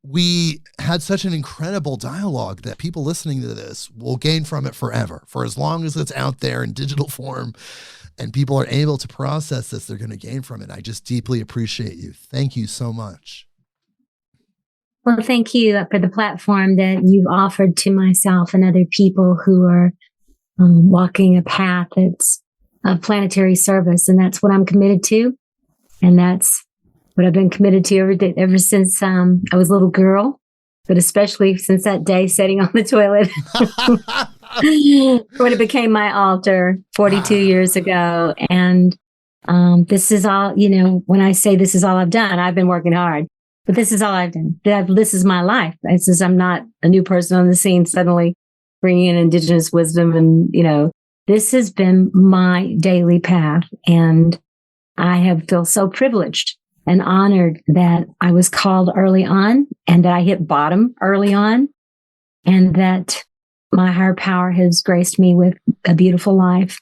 We had such an incredible dialogue that people listening to this will gain from it forever. For as long as it's out there in digital form and people are able to process this, they're going to gain from it. I just deeply appreciate you. Thank you so much. Well, thank you for the platform that you've offered to myself and other people who are walking a path that's of planetary service. And that's what I'm committed to. And that's what I've been committed to ever since I was a little girl, but especially since that day sitting on the toilet when it became my altar 42 years ago. And this is all, when I say this is all I've done, I've been working hard, but this is all I've done. This is my life. I'm not a new person on the scene suddenly bringing in indigenous wisdom. And, this has been my daily path. And I feel so privileged and honored that I was called early on and that I hit bottom early on and that my higher power has graced me with a beautiful life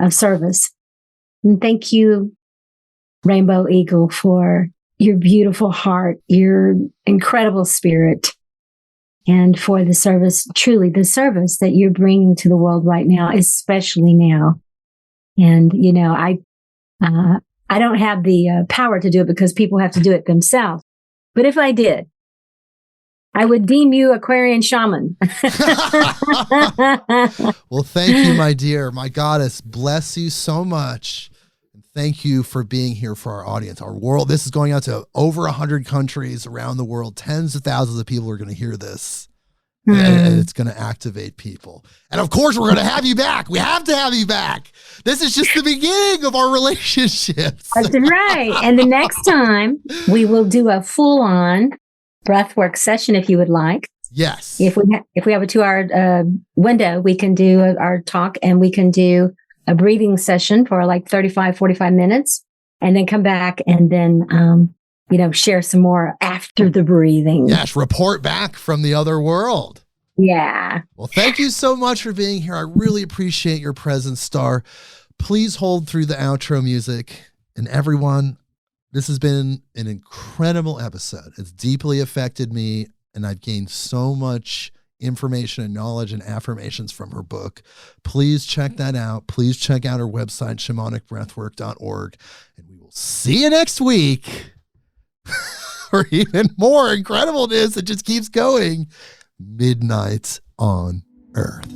of service. And thank you, Rainbow Eagle, for your beautiful heart, your incredible spirit, and for the service, truly the service that you're bringing to the world right now, especially now. And, I don't have the power to do it because people have to do it themselves. But if I did, I would deem you Aquarian Shaman. Well, thank you, my dear. My goddess, bless you so much. And thank you for being here for our audience, our world. This is going out to over 100 countries around the world. Tens of thousands of people are going to hear this. And it's going to activate people. And of course, we're going to have you back. We have to have you back. This is just the beginning of our relationships. That's right. And the next time we will do a full-on breathwork session, if you would like. Yes. If we have a 2-hour window, we can do our talk and we can do a breathing session for like 35, 45 minutes and then come back and then, share some more after the breathing. Yes, report back from the other world. Yeah. Well, thank you so much for being here. I really appreciate your presence, Star. Please hold through the outro music. And everyone, this has been an incredible episode. It's deeply affected me, and I've gained so much information and knowledge and affirmations from her book. Please check that out. Please check out her website, shamanicbreathwork.org. And we will see you next week. For even more incredibleness, it just keeps going. Midnight on Earth.